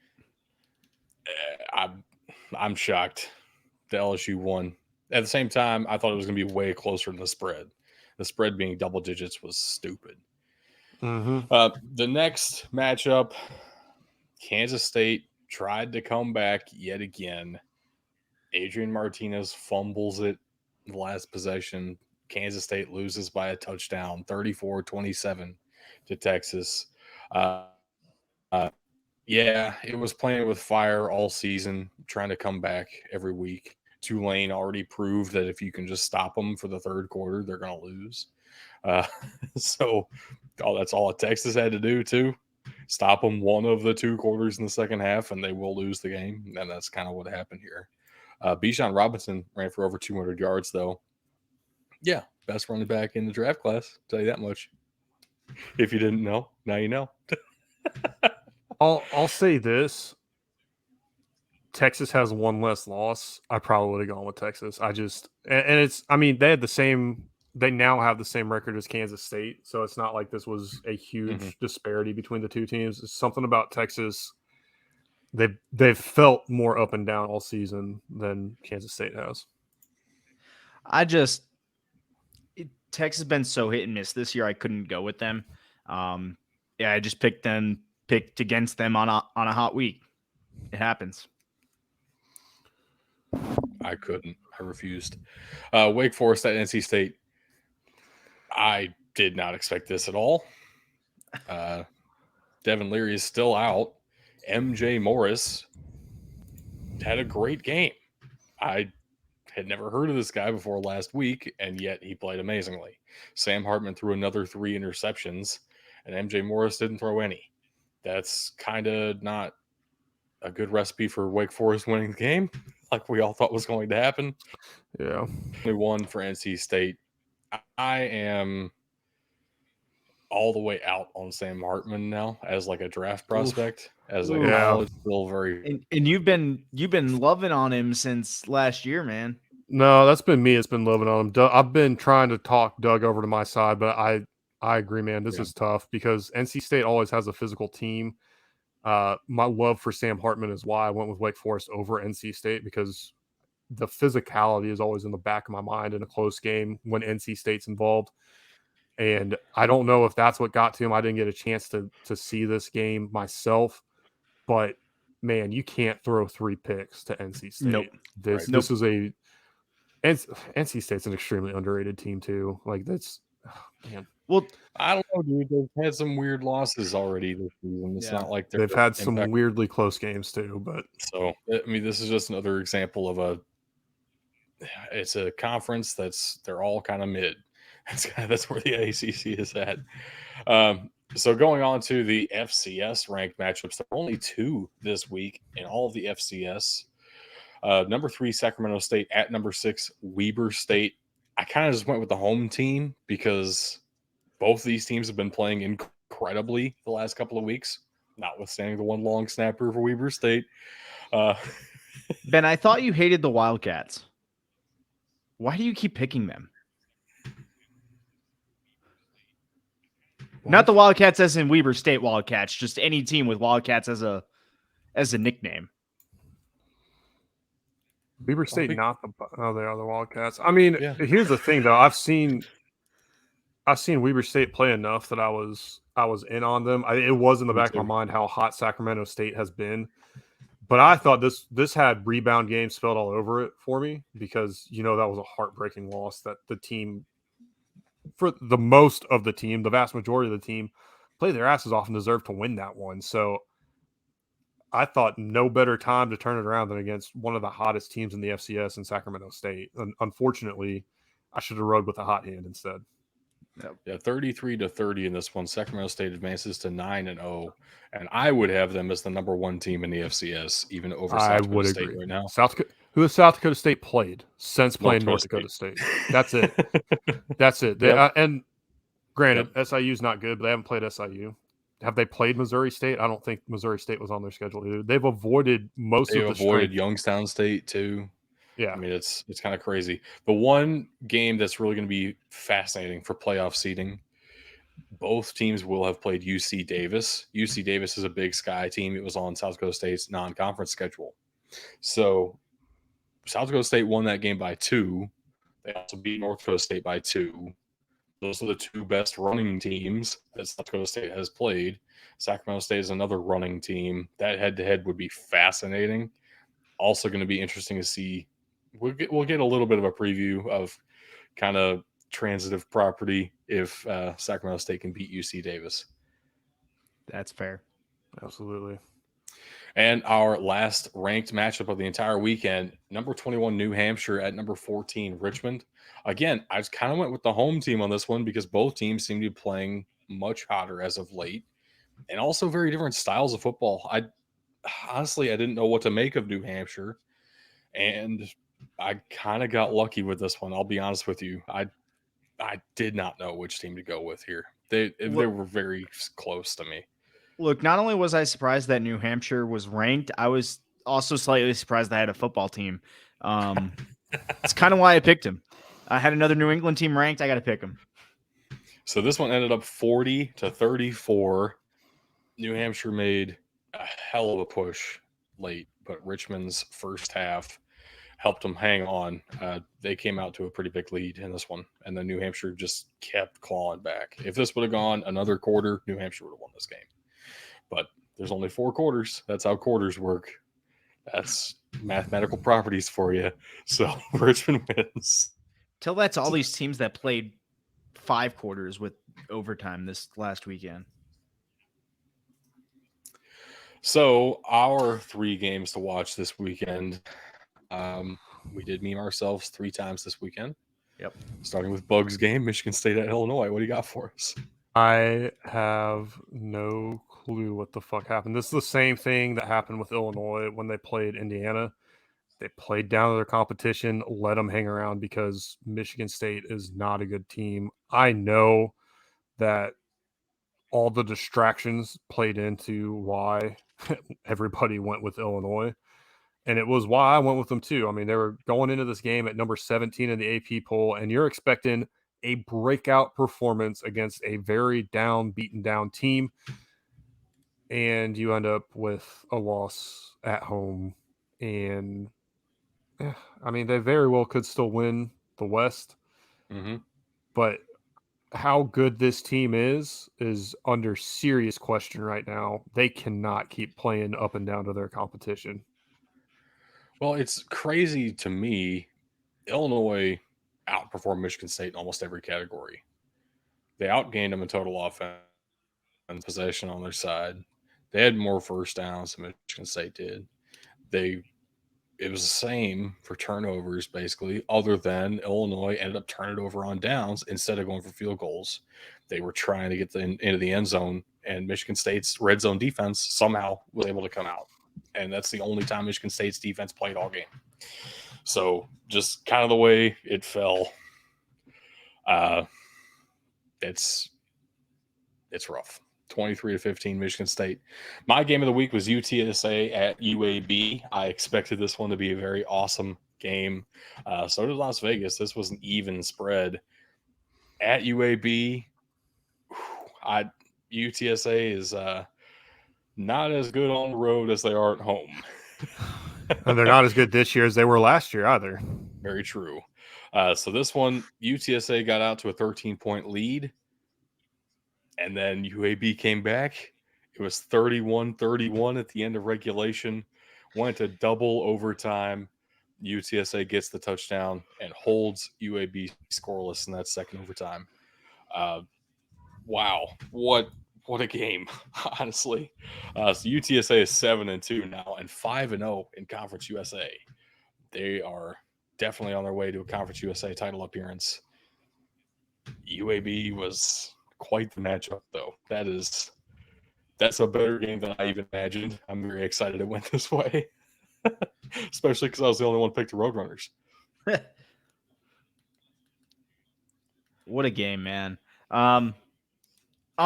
I'm shocked the LSU won. At the same time, I thought it was going to be way closer than the spread. The spread being double digits was stupid. The next matchup, Kansas State tried to come back yet again. Adrian Martinez fumbles it in the last possession. Kansas State loses by a touchdown, 34-27 to Texas. Yeah, it was playing with fire all season, trying to come back every week. Tulane already proved that if you can just stop them for the third quarter, they're going to lose. Uh, so that's all Texas had to do, too. Stop them one of the 2 quarters in the second half, and they will lose the game. And that's kind of what happened here. Bijan Robinson ran for over 200 yards, though. Yeah, best running back in the draft class. Tell you that much. If you didn't know, now you know. I'll say this. Texas has one less loss. I probably would have gone with Texas. And it's, I mean, they now have the same record as Kansas State. So it's not like this was a huge disparity between the two teams. It's something about Texas. They've felt more up and down all season than Kansas State has. Texas has been so hit and miss this year. I couldn't go with them. Yeah, I just picked against them on a hot week. It happens. I couldn't. I refused. Wake Forest at NC State. I did not expect this at all. Devin Leary is still out. MJ Morris had a great game. I had never heard of this guy before last week, and yet he played amazingly. Sam Hartman threw another 3 interceptions, and MJ Morris didn't throw any. That's kind of not a good recipe for Wake Forest winning the game, like we all thought was going to happen. Yeah. Only one for NC State. I am all the way out on Sam Hartman now as like a draft prospect. As a college, still very. And you've been loving on him since last year, man. No, that's been me. It's been loving on him. I've been trying to talk Doug over to my side, but I agree, man. This is tough because NC State always has a physical team. My love for Sam Hartman is why I went with Wake Forest over NC State, because the physicality is always in the back of my mind in a close game when NC State's involved. And I don't know if that's what got to him. I didn't get a chance to see this game myself, but man, you can't throw 3 picks to NC State. Nope. This is NC State's an extremely underrated team too. Like Man. Well, I don't know, dude. They've had some weird losses already this season. It's not like they've had some impeccable. weirdly close games too, but So I mean, this is just another example of it's a conference they're all kind of mid. That's where the ACC is at. So going on to the FCS ranked matchups, there are only 2 this week in all of the FCS. Number 3 Sacramento State at number 6 Weber State. I kind of just went with the home team because both of these teams have been playing incredibly the last couple of weeks, notwithstanding the one long snapper for Weber State. Ben, I thought you hated the Wildcats. Why do you keep picking them? what? Not the Wildcats as in Weber State Wildcats, just any team with Wildcats as a nickname. Weber State, not the they are the Wildcats. I mean, Yeah. here's the thing though. I've seen Weber State play enough that I was in on them. It was in the Me back of too. my mind how hot Sacramento State has been, but I thought this had rebound games spelled all over it for me because that was a heartbreaking loss that the team, for the most of the team, the vast majority of the team, played their asses off and deserved to win that one. So I thought no better time to turn it around than against one of the hottest teams in the FCS in Sacramento State. And unfortunately, I should have rode with a hot hand instead. Yeah, 33-30 in this one. Sacramento State advances to 9-0, and I would have them as the number 1 team in the FCS, even over I South would Dakota State agree. right now. Who has South Dakota State played since playing North Dakota Dakota State? That's it. That's it. Yep. And granted, SIU's not good, but they haven't played SIU. Have they played Missouri State? I don't think Missouri State was on their schedule either. They've avoided most They of the avoided strength. Youngstown State too. Yeah. I mean, it's kind of crazy. The one game that's really going to be fascinating for playoff seeding, both teams will have played UC Davis. UC Davis is a Big Sky team. It was on South Dakota State's non-conference schedule. So South Dakota State won that game by 2. They also beat North Dakota State by 2. Those are the 2 best running teams that South Dakota State has played. Sacramento State is another running team. That head-to-head would be fascinating. Also going to be interesting to see. We'll get a little bit of a preview of kind of transitive property if Sacramento State can beat UC Davis. That's fair. Absolutely. And our last ranked matchup of the entire weekend, number 21 New Hampshire at number 14 Richmond. Again, I just kind of went with the home team on this one because both teams seem to be playing much hotter as of late and also very different styles of football. I didn't know what to make of New Hampshire, and I kind of got lucky with this one. I'll be honest with you. I did not know which team to go with here. They were very close to me. Look, not only was I surprised that New Hampshire was ranked, I was also slightly surprised I had a football team. It's kind of why I picked him. I had another New England team ranked. I got to pick him. So this one ended up 40-34. New Hampshire made a hell of a push late, but Richmond's first half helped them hang on. They came out to a pretty big lead in this one, and then New Hampshire just kept clawing back. If this would have gone another quarter, New Hampshire would have won this game. But there's only 4 quarters. That's how quarters work. That's mathematical properties for you. So Richmond wins. Tell that to all these teams that played 5 quarters with overtime this last weekend. So our 3 games to watch this weekend. We did meme ourselves 3 times this weekend. Yep. Starting with Bugs game, Michigan State at Illinois. What do you got for us? I have no clue what the fuck happened. This is the same thing that happened with Illinois when they played Indiana. They played down to their competition, let them hang around because Michigan State is not a good team. I know that all the distractions played into why everybody went with Illinois. And it was why I went with them too. I mean, they were going into this game at number 17 in the AP poll, and you're expecting a breakout performance against a very beaten down team. And you end up with a loss at home. And I mean, they very well could still win the West. Mm-hmm. But how good this team is under serious question right now. They cannot keep playing up and down to their competition. Well, it's crazy to me. Illinois outperformed Michigan State in almost every category. They outgained them in total offense, possession on their side. They had more first downs than Michigan State did. They it was the same for turnovers basically, other than Illinois ended up turning it over on downs instead of going for field goals. They were trying to get into the end zone, and Michigan State's red zone defense somehow was able to come out. And that's the only time Michigan State's defense played all game. So just kind of the way it fell, uh, it's rough. 23-15 Michigan State. My game of the week was UTSA at UAB. I expected this one to be a very awesome game. So did Las Vegas. This was an even spread. At UAB, UTSA is not as good on the road as they are at home. And they're not as good this year as they were last year either. Very true. So this one, UTSA got out to a 13-point lead. And then UAB came back. It was 31-31 at the end of regulation. Went to double overtime. UTSA gets the touchdown and holds UAB scoreless in that second overtime. Wow, what a game, honestly. So UTSA is 7-2 now and 5-0 in Conference USA. They are definitely on their way to a Conference USA title appearance. UAB was quite the matchup, though. That's a better game than I even imagined. I'm very excited it went this way, especially because I was the only one picked the Roadrunners. What a game, man. On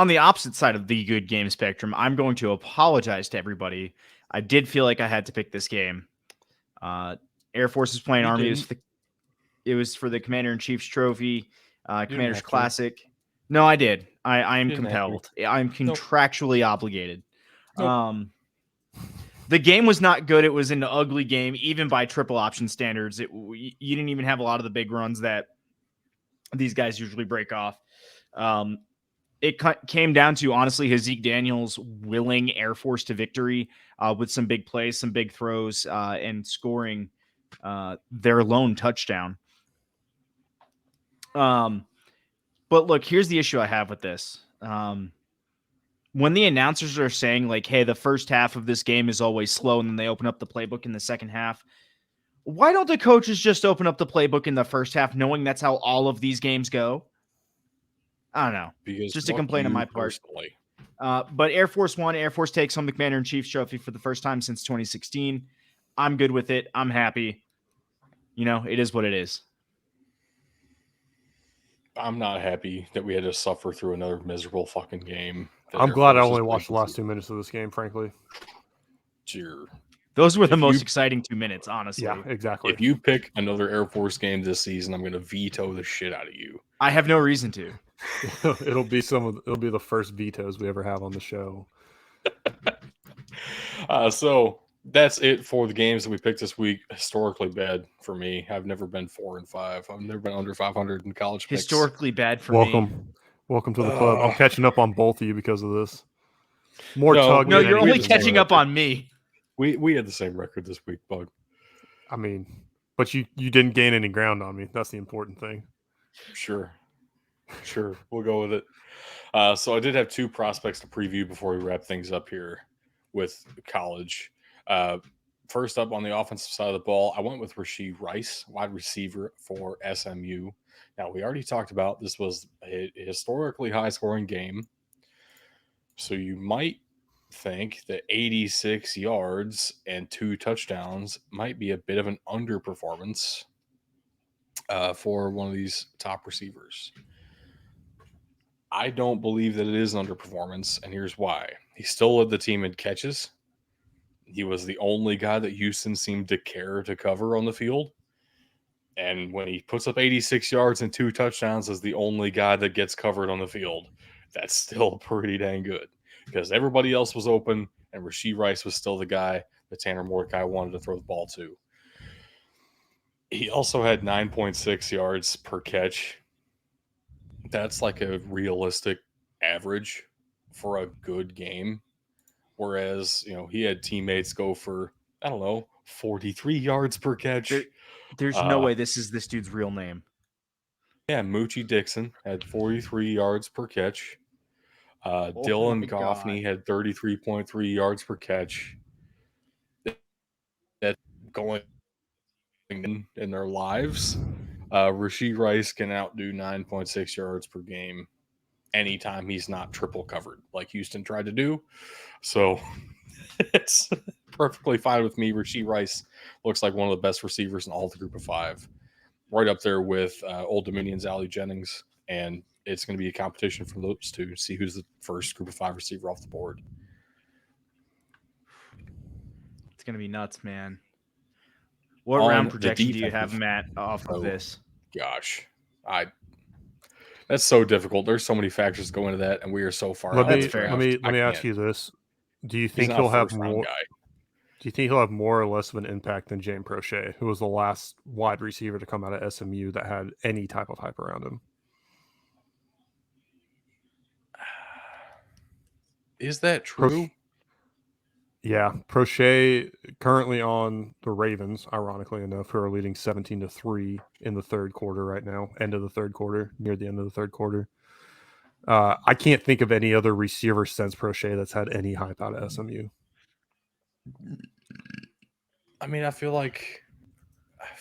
the opposite side of the good game spectrum, I'm going to apologize to everybody. I did feel like I had to pick this game. Air Force is playing Army. It was for the Commander-in-Chief's Trophy, Commander's Classic. No, I did. I am compelled. I'm contractually obligated. Nope. The game was not good. It was an ugly game, even by triple option standards. You didn't even have a lot of the big runs that these guys usually break off. It came down to, honestly, Hazik Daniels willing Air Force to victory with some big plays, some big throws, and scoring their lone touchdown. But look, here's the issue I have with this. When the announcers are saying, like, hey, the first half of this game is always slow, and then they open up the playbook in the second half, why don't the coaches just open up the playbook in the first half, knowing that's how all of these games go? I don't know. Because just a complaint on my part. But Air Force won. Air Force takes home the Commander-in-Chief's Trophy for the first time since 2016. I'm good with it. I'm happy. It is what it is. I'm not happy that we had to suffer through another miserable fucking game. I'm glad I only watched the last 2 minutes of this game, frankly. Cheer. Those were the most exciting 2 minutes, honestly. Yeah, exactly. If you pick another Air Force game this season, I'm going to veto the shit out of you. I have no reason to. It'll be the first vetoes we ever have on the show. So that's it for the games that we picked this week. Historically bad for me. I've never been 4-5. I've never been under 500 in college picks. Historically bad for me. Welcome to the club. I'm catching up on both of you because of this. No, you're only catching up on me. We had the same record this week, Bug. I mean, but you didn't gain any ground on me. That's the important thing. Sure. We'll go with it. So I did have two prospects to preview before we wrap things up here with college. First up on the offensive side of the ball, I went with Rashee Rice, wide receiver for SMU. Now, we already talked about this was a historically high-scoring game. So you might think that 86 yards and 2 touchdowns might be a bit of an underperformance for one of these top receivers. I don't believe that it is an underperformance, and here's why. He still led the team in catches. He was the only guy that Houston seemed to care to cover on the field. And when he puts up 86 yards and 2 touchdowns as the only guy that gets covered on the field, that's still pretty dang good. Because everybody else was open, and Rashee Rice was still the guy that Tanner Mordecai wanted to throw the ball to. He also had 9.6 yards per catch. That's like a realistic average for a good game. Whereas, he had teammates go for, 43 yards per catch. There's no way this is this dude's real name. Yeah, Moochie Dixon had 43 yards per catch. Oh Dylan my God. Goffney had 33.3 yards per catch. That's going in their lives. Rasheed Rice can outdo 9.6 yards per game anytime he's not triple covered, like Houston tried to do. So it's perfectly fine with me. Rasheed Rice looks like one of the best receivers in all the group of five, right up there with Old Dominion's Allie Jennings. And it's going to be a competition for those two to see who's the first group of five receiver off the board. It's gonna be nuts, man. What On round the projection do you have, defensive, Matt, off of oh this? gosh, I that's so difficult. There's so many factors go into that, and we are so far Let out of That's the me fair. let draft. me I let me ask can't. you this: Do you He's think not a he'll have first round more? guy. Do you think he'll have more or less of an impact than James Prochet, who was the last wide receiver to come out of SMU that had any type of hype around him? Is that Pro- true? yeah, Prochet currently on the Ravens, ironically enough, who are leading 17-3 in the third quarter right now, end of the third quarter, near the end of the third quarter. I can't think of any other receiver since Prochet that's had any hype out of SMU. I mean, I feel like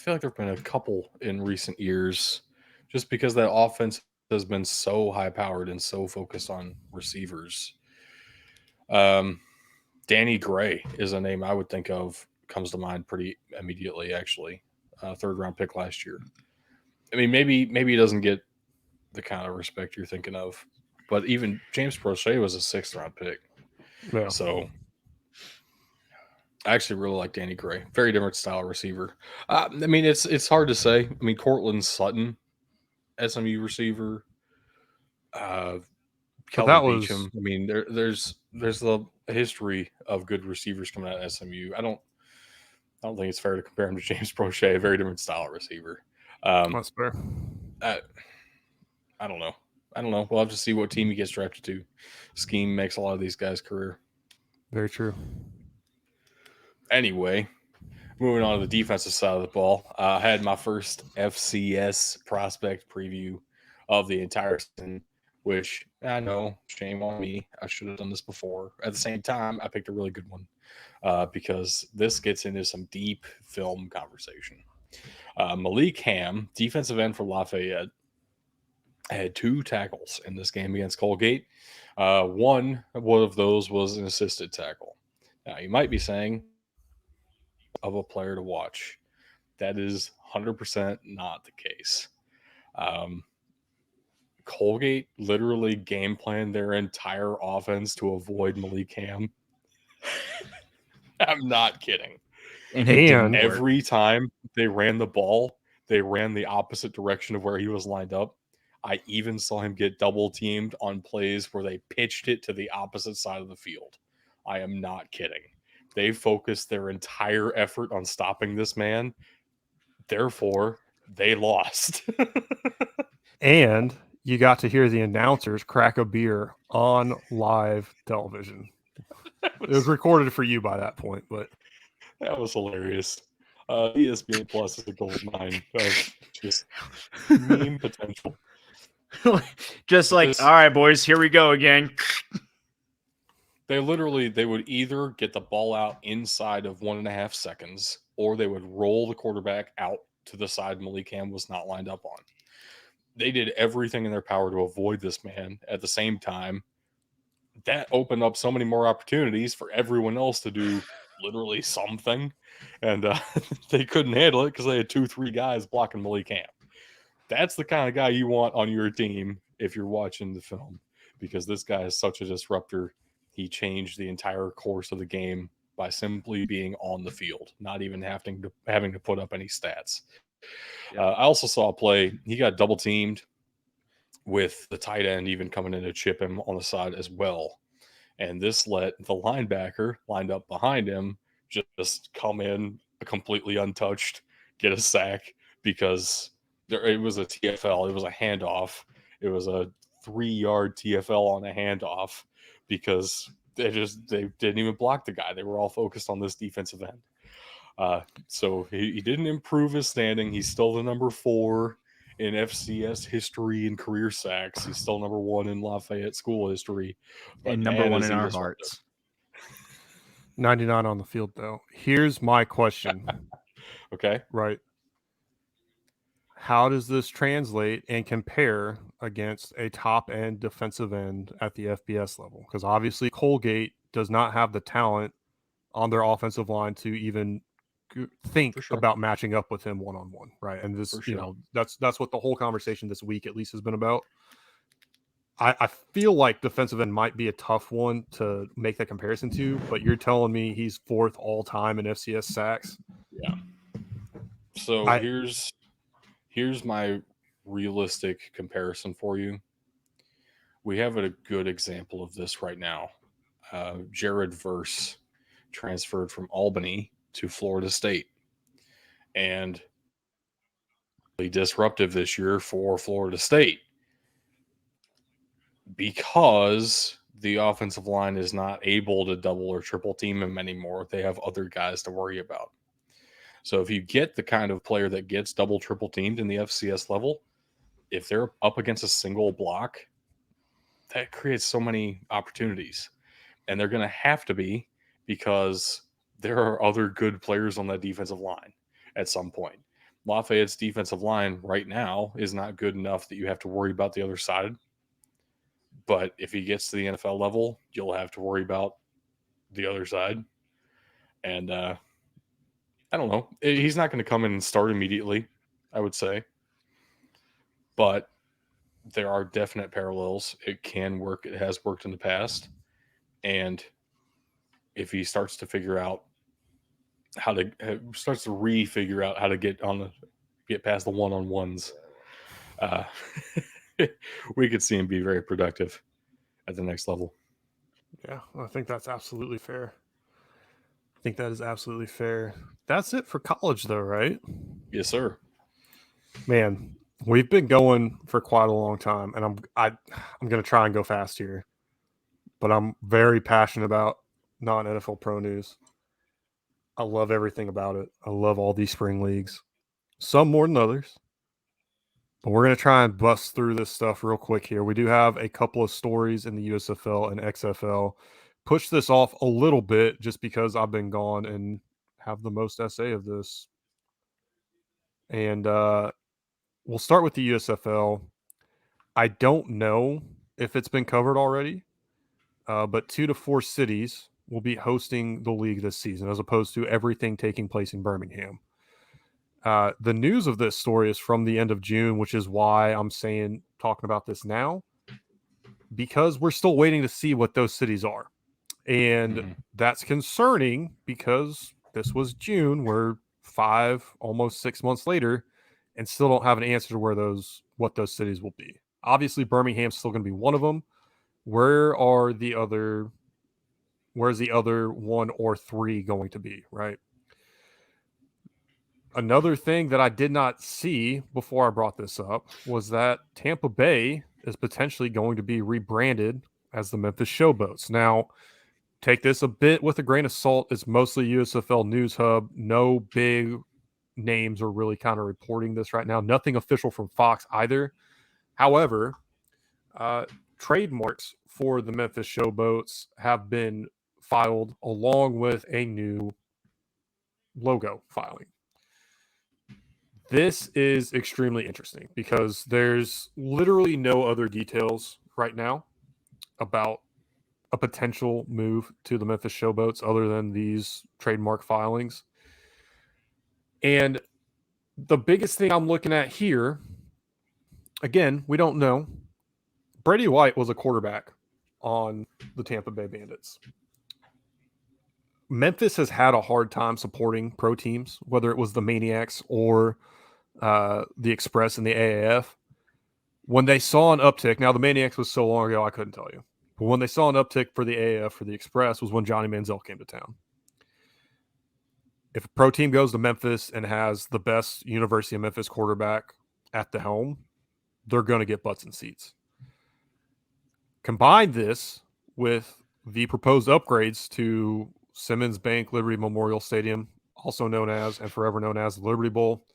there've been a couple in recent years, just because that offense has been so high powered and so focused on receivers. Um, Danny Gray is a name I would think of, comes to mind pretty immediately. Actually, third round pick last year. I mean, maybe he doesn't get the kind of respect you're thinking of, but even James Prochet was a sixth round pick. Yeah. So I actually really like Danny Gray. Very different style receiver. I mean, it's hard to say. I mean, Cortland Sutton, SMU receiver. Uh, But that Kelvin was Beachum. I mean, there's the history of good receivers coming out of SMU. I don't think it's fair to compare him to James Prochet, a very different style receiver. that's fair. I, I don't know. I don't know. We'll have to see what team he gets drafted to. Scheme makes a lot of these guys' career. Very true. Anyway, moving on to the defensive side of the ball, I had my first FCS prospect preview of the entire season, which I know, shame on me. I should have done this before. At the same time, I picked a really good one because this gets into some deep film conversation. Malik Ham, defensive end for Lafayette, had two tackles in this game against Colgate. One of those was an assisted tackle. Now, you might be saying, of a player to watch. That is 100% not the case. Um, Colgate literally game planned their entire offense to avoid Malik Ham. I'm not kidding. And it didn't And work. Every time they ran the ball, they ran the opposite direction of where he was lined up. I even saw him get double teamed on plays where they pitched it to the opposite side of the field. I am not kidding. They focused their entire effort on stopping this man. Therefore, they lost. and you got to hear the announcers crack a beer on live television. It was recorded for you by that point, but that was hilarious. ESPN Plus is a gold mine of just meme potential. Just like, This, all right, boys, here we go again. they would either get the ball out inside of 1.5 seconds, or they would roll the quarterback out to the side Malik Ham was not lined up on. They did everything in their power to avoid this man. At the same time, that opened up so many more opportunities for everyone else to do literally something, and they couldn't handle it because they had 2-3 guys blocking Malik Ham. That's the kind of guy you want on your team if you're watching the film, because this guy is such a disruptor. He changed the entire course of the game by simply being on the field, not even having to put up any stats. Yep. I also saw a play. He got double teamed with the tight end even coming in to chip him on the side as well. And this let the linebacker lined up behind him just come in completely untouched, get a sack, because it was a TFL. It was a handoff. It was a 3-yard TFL on a handoff because they didn't even block the guy. They were all focused on this defensive end. So he didn't improve his standing. He's still the number 4 in FCS history and career sacks. He's still number one in Lafayette school history. But And number man, one is in he our disruptive. hearts. 99 on the field, though. Here's my question. Okay. Right. How does this translate and compare against a top end defensive end at the FBS level? Because obviously Colgate does not have the talent on their offensive line to even think For sure. about matching up with him one-on-one, right? And this, For sure. that's what the whole conversation this week at least has been about. I feel like defensive end might be a tough one to make that comparison to, but you're telling me he's fourth all time in FCS sacks. Yeah. So here's my realistic comparison for you. We have a good example of this right now. Jared Verse transferred from Albany to Florida State, and disruptive this year for Florida State because the offensive line is not able to double or triple team him anymore. They have other guys to worry about. So if you get the kind of player that gets double triple teamed in the FCS level, if they're up against a single block, that creates so many opportunities. And they're going to have to be, because there are other good players on that defensive line at some point. Lafayette's defensive line right now is not good enough that you have to worry about the other side. But if he gets to the NFL level, you'll have to worry about the other side. And I don't know. He's not going to come in and start immediately, I would say. But there are definite parallels. It can work. It has worked in the past. And if he starts to figure out starts to refigure out how to get past the one-on-ones, we could see him be very productive at the next level. Yeah, I think that's absolutely fair. I think that is absolutely fair. That's it for college, though, right? Yes, sir. Man, we've been going for quite a long time, and I'm going to try and go fast here, but I'm very passionate about non-NFL pro news. I love everything about it. I love all these spring leagues, some more than others. But we're going to try and bust through this stuff real quick here. We do have a couple of stories in the USFL and XFL. Push this off a little bit just because I've been gone and have the most essay of this. And we'll start with the USFL. I don't know if it's been covered already, but 2 to 4 cities will be hosting the league this season, as opposed to everything taking place in Birmingham. The news of this story is from the end of June, which is why I'm talking about this now, because we're still waiting to see what those cities are. And that's concerning because this was June. We're 5, almost 6 months later, and still don't have an answer to what those cities will be. Obviously, Birmingham's still going to be one of them. Where's the other 1 or 3 going to be, right? Another thing that I did not see before I brought this up was that Tampa Bay is potentially going to be rebranded as the Memphis Showboats. Now, take this a bit with a grain of salt. It's mostly USFL News Hub. No big names are really kind of reporting this right now. Nothing official from Fox either. However, trademarks for the Memphis Showboats have been filed along with a new logo filing. This is extremely interesting because there's literally no other details right now about a potential move to the Memphis Showboats other than these trademark filings. And the biggest thing I'm looking at here, again, we don't know. Brady White was a quarterback on the Tampa Bay Bandits. Memphis has had a hard time supporting pro teams, whether it was the Maniacs or the Express and the AAF. When they saw an uptick, now the Maniacs was so long ago I couldn't tell you, but when they saw an uptick for the AAF for the Express was when Johnny Manziel came to town. If a pro team goes to Memphis and has the best University of Memphis quarterback at the helm, they're going to get butts in seats. Combine this with the proposed upgrades to Simmons Bank Liberty Memorial Stadium, also known as and forever known as the Liberty Bowl.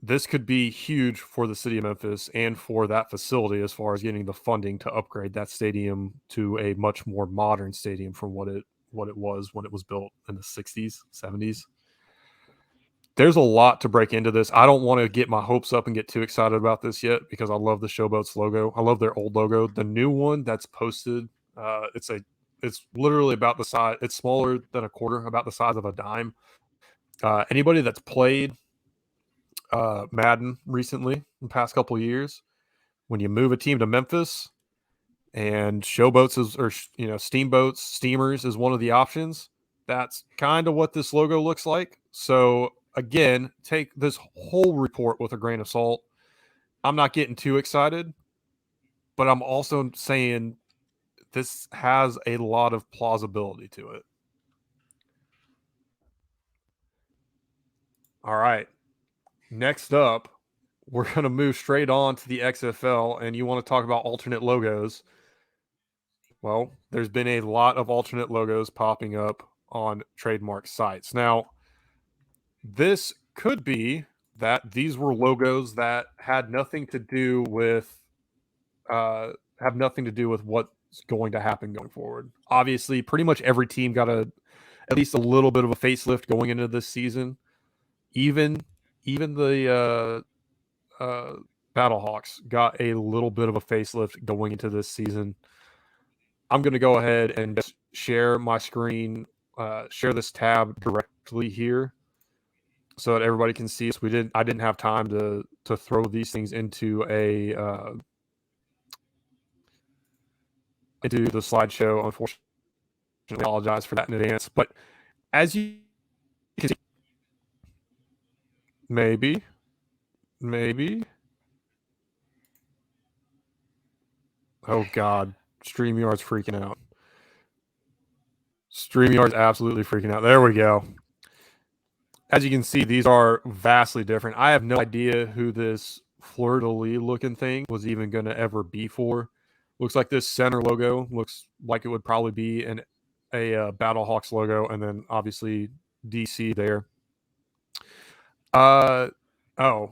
this could be huge for the city of Memphis and for that facility as far as getting the funding to upgrade that stadium to a much more modern stadium from what it was when it was built in the 60s, 70s. There's a lot to break into this. I don't want to get my hopes up and get too excited about this yet because I love the Showboats logo. I love their old logo. The new one that's posted, it's literally about the size. It's smaller than a quarter, about the size of a dime. Anybody that's played Madden recently in the past couple of years, when you move a team to Memphis and Showboats is, or Steamboats, Steamers is one of the options. That's kind of what this logo looks like. So again, take this whole report with a grain of salt. I'm not getting too excited, but I'm also saying this has a lot of plausibility to it. All right. Next up, we're going to move straight on to the XFL, and you want to talk about alternate logos. Well, there's been a lot of alternate logos popping up on trademark sites. Now, this could be that these were logos that had nothing to do with have nothing to do with what's going to happen going forward. Obviously, pretty much every team got at least a little bit of a facelift going into this season. Even the Battlehawks got a little bit of a facelift going into this season. I'm going to go ahead and just share my screen, share this tab directly here, so that everybody can see. I didn't have time to throw these things into into the slideshow. Unfortunately, I apologize for that in advance. But as you can see, maybe. Oh God, StreamYard's freaking out. StreamYard's absolutely freaking out. There we go. As you can see, these are vastly different. I have no idea who this fleur-de-lis looking thing was even going to ever be for. Looks like this center logo looks like it would probably be a Battlehawks logo, and then obviously DC there. Oh, go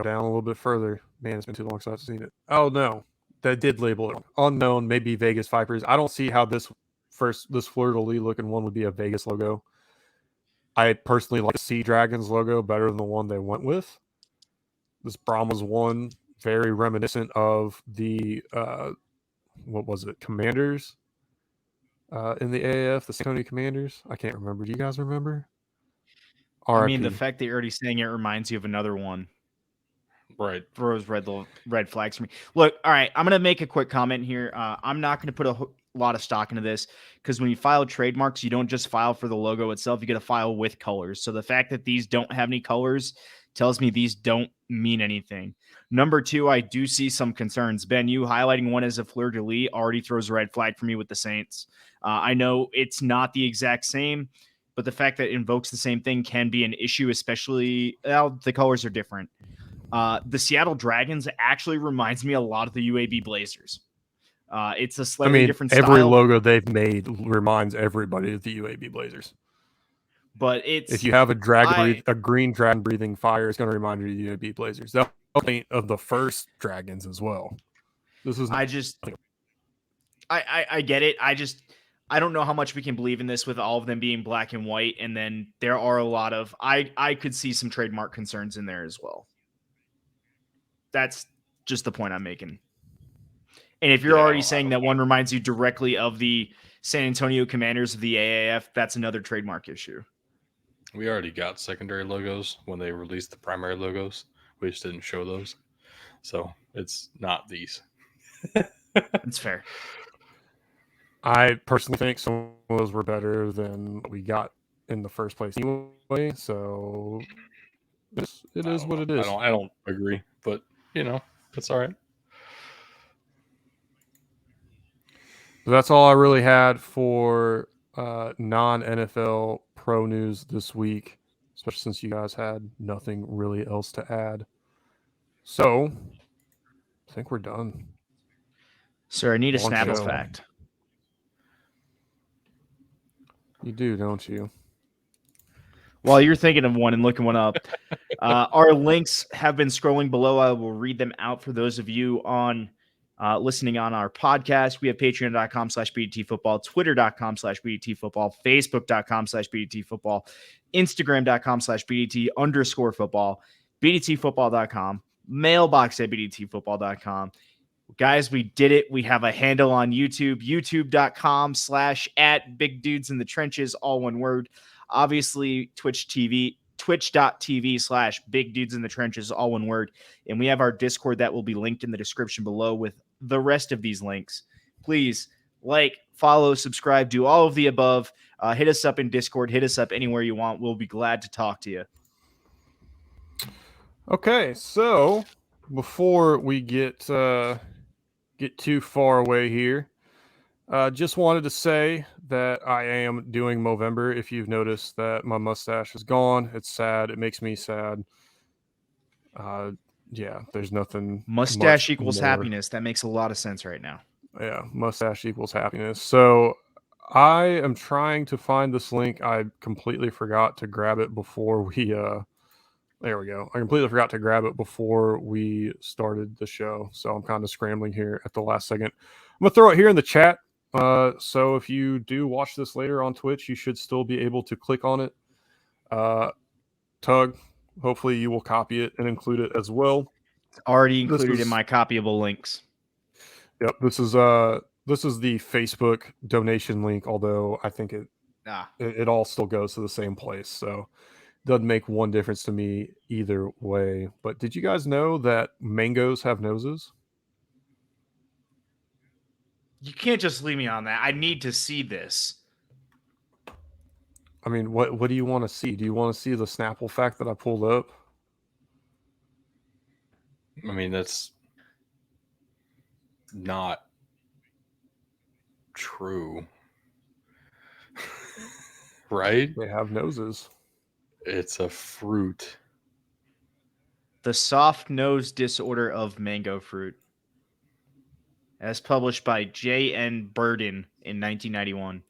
down a little bit further. Man, it's been too long since I've seen it. Oh no, that did label it unknown. Maybe Vegas Vipers. I don't see how this fleur-de-lis looking one would be a Vegas logo. I personally like the Sea Dragons logo better than the one they went with. This Brahma's one, very reminiscent of the what was it, Commanders in the AAF, the San Antonio Commanders. I can't remember. Do you guys remember? I mean, the RIP. fact that you're already saying it reminds you of another one. Right. Throws red flags for me. Look, all right, I'm going to make a quick comment here. I'm not going to put a lot of stock into this because when you file trademarks, you don't just file for the logo itself. You get to file with colors. So the fact that these don't have any colors tells me these don't mean anything. Number two, I do see some concerns. Ben, you highlighting one as a fleur-de-lis already throws a red flag for me with the Saints. I know it's not the exact same, but the fact that it invokes the same thing can be an issue, especially the colors are different. The Seattle Dragons actually reminds me a lot of the UAB Blazers. It's a slightly different style. Every logo they've made reminds everybody of the UAB Blazers. But if you have a green dragon breathing fire, it's going to remind you of the UAB Blazers. That's the point of the first Dragons as well. I get it. I don't know how much we can believe in this with all of them being black and white, and then there are a lot of I could see some trademark concerns in there as well. That's just the point I'm making. And if you're already saying that one reminds you directly of the San Antonio Commanders of the AAF, that's another trademark issue. We already got secondary logos when they released the primary logos. We just didn't show those. So it's not these. That's fair. I personally think some of those were better than what we got in the first place anyway. So it is what it is. I don't agree, but that's all right. That's all I really had for non-NFL pro news this week, especially since you guys had nothing really else to add. So I think we're done. Sir, I need a Snapple fact. You do, don't you? While you're thinking of one and looking one up, our links have been scrolling below. I will read them out for those of you on listening on our podcast. We have patreon.com/BDTfootball, twitter.com/BDTfootball, facebook.com/BDTfootball, instagram.com/BDT_football, BDTfootball.com, mailbox@BDTfootball.com. Guys, we did it. We have a handle on YouTube, youtube.com/@BigDudesInTheTrenches, all one word. Obviously, twitch.tv/BigDudesInTheTrenches, all one word. And we have our Discord that will be linked in the description below with the rest of these links. Please like, follow, subscribe, do all of the above. Hit us up in Discord. Hit us up anywhere you want. We'll be glad to talk to you. Okay, so before we get too far away here, just wanted to say that I am doing Movember. If you've noticed that my mustache is gone, it's sad. It makes me sad. Yeah, there's nothing. Mustache equals more. happiness. That makes a lot of sense right now. Yeah, mustache equals happiness. So I am trying to find this link. I completely forgot to grab it before we there we go. I completely forgot to grab it before we started the show. So I'm kind of scrambling here at the last second. I'm going to throw it here in the chat. So if you do watch this later on Twitch, you should still be able to click on it. Tug, hopefully you will copy it and include it as well. It's already included in my copyable links. Yep, this is the Facebook donation link, although I think it all still goes to the same place. So doesn't make one difference to me either way. But did you guys know that mangoes have noses? You can't just leave me on that. I need to see this. I mean, what do you want to see? Do you want to see the Snapple fact that I pulled up? I mean, that's not true. Right? They have noses. It's a fruit. The soft nose disorder of mango fruit. As published by J.N. Burden in 1991.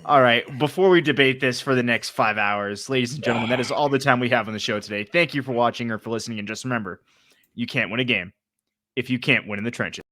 All right, before we debate this for the next 5 hours, ladies and gentlemen, that is all the time we have on the show today. Thank you for watching or for listening, and just remember, you can't win a game if you can't win in the trenches.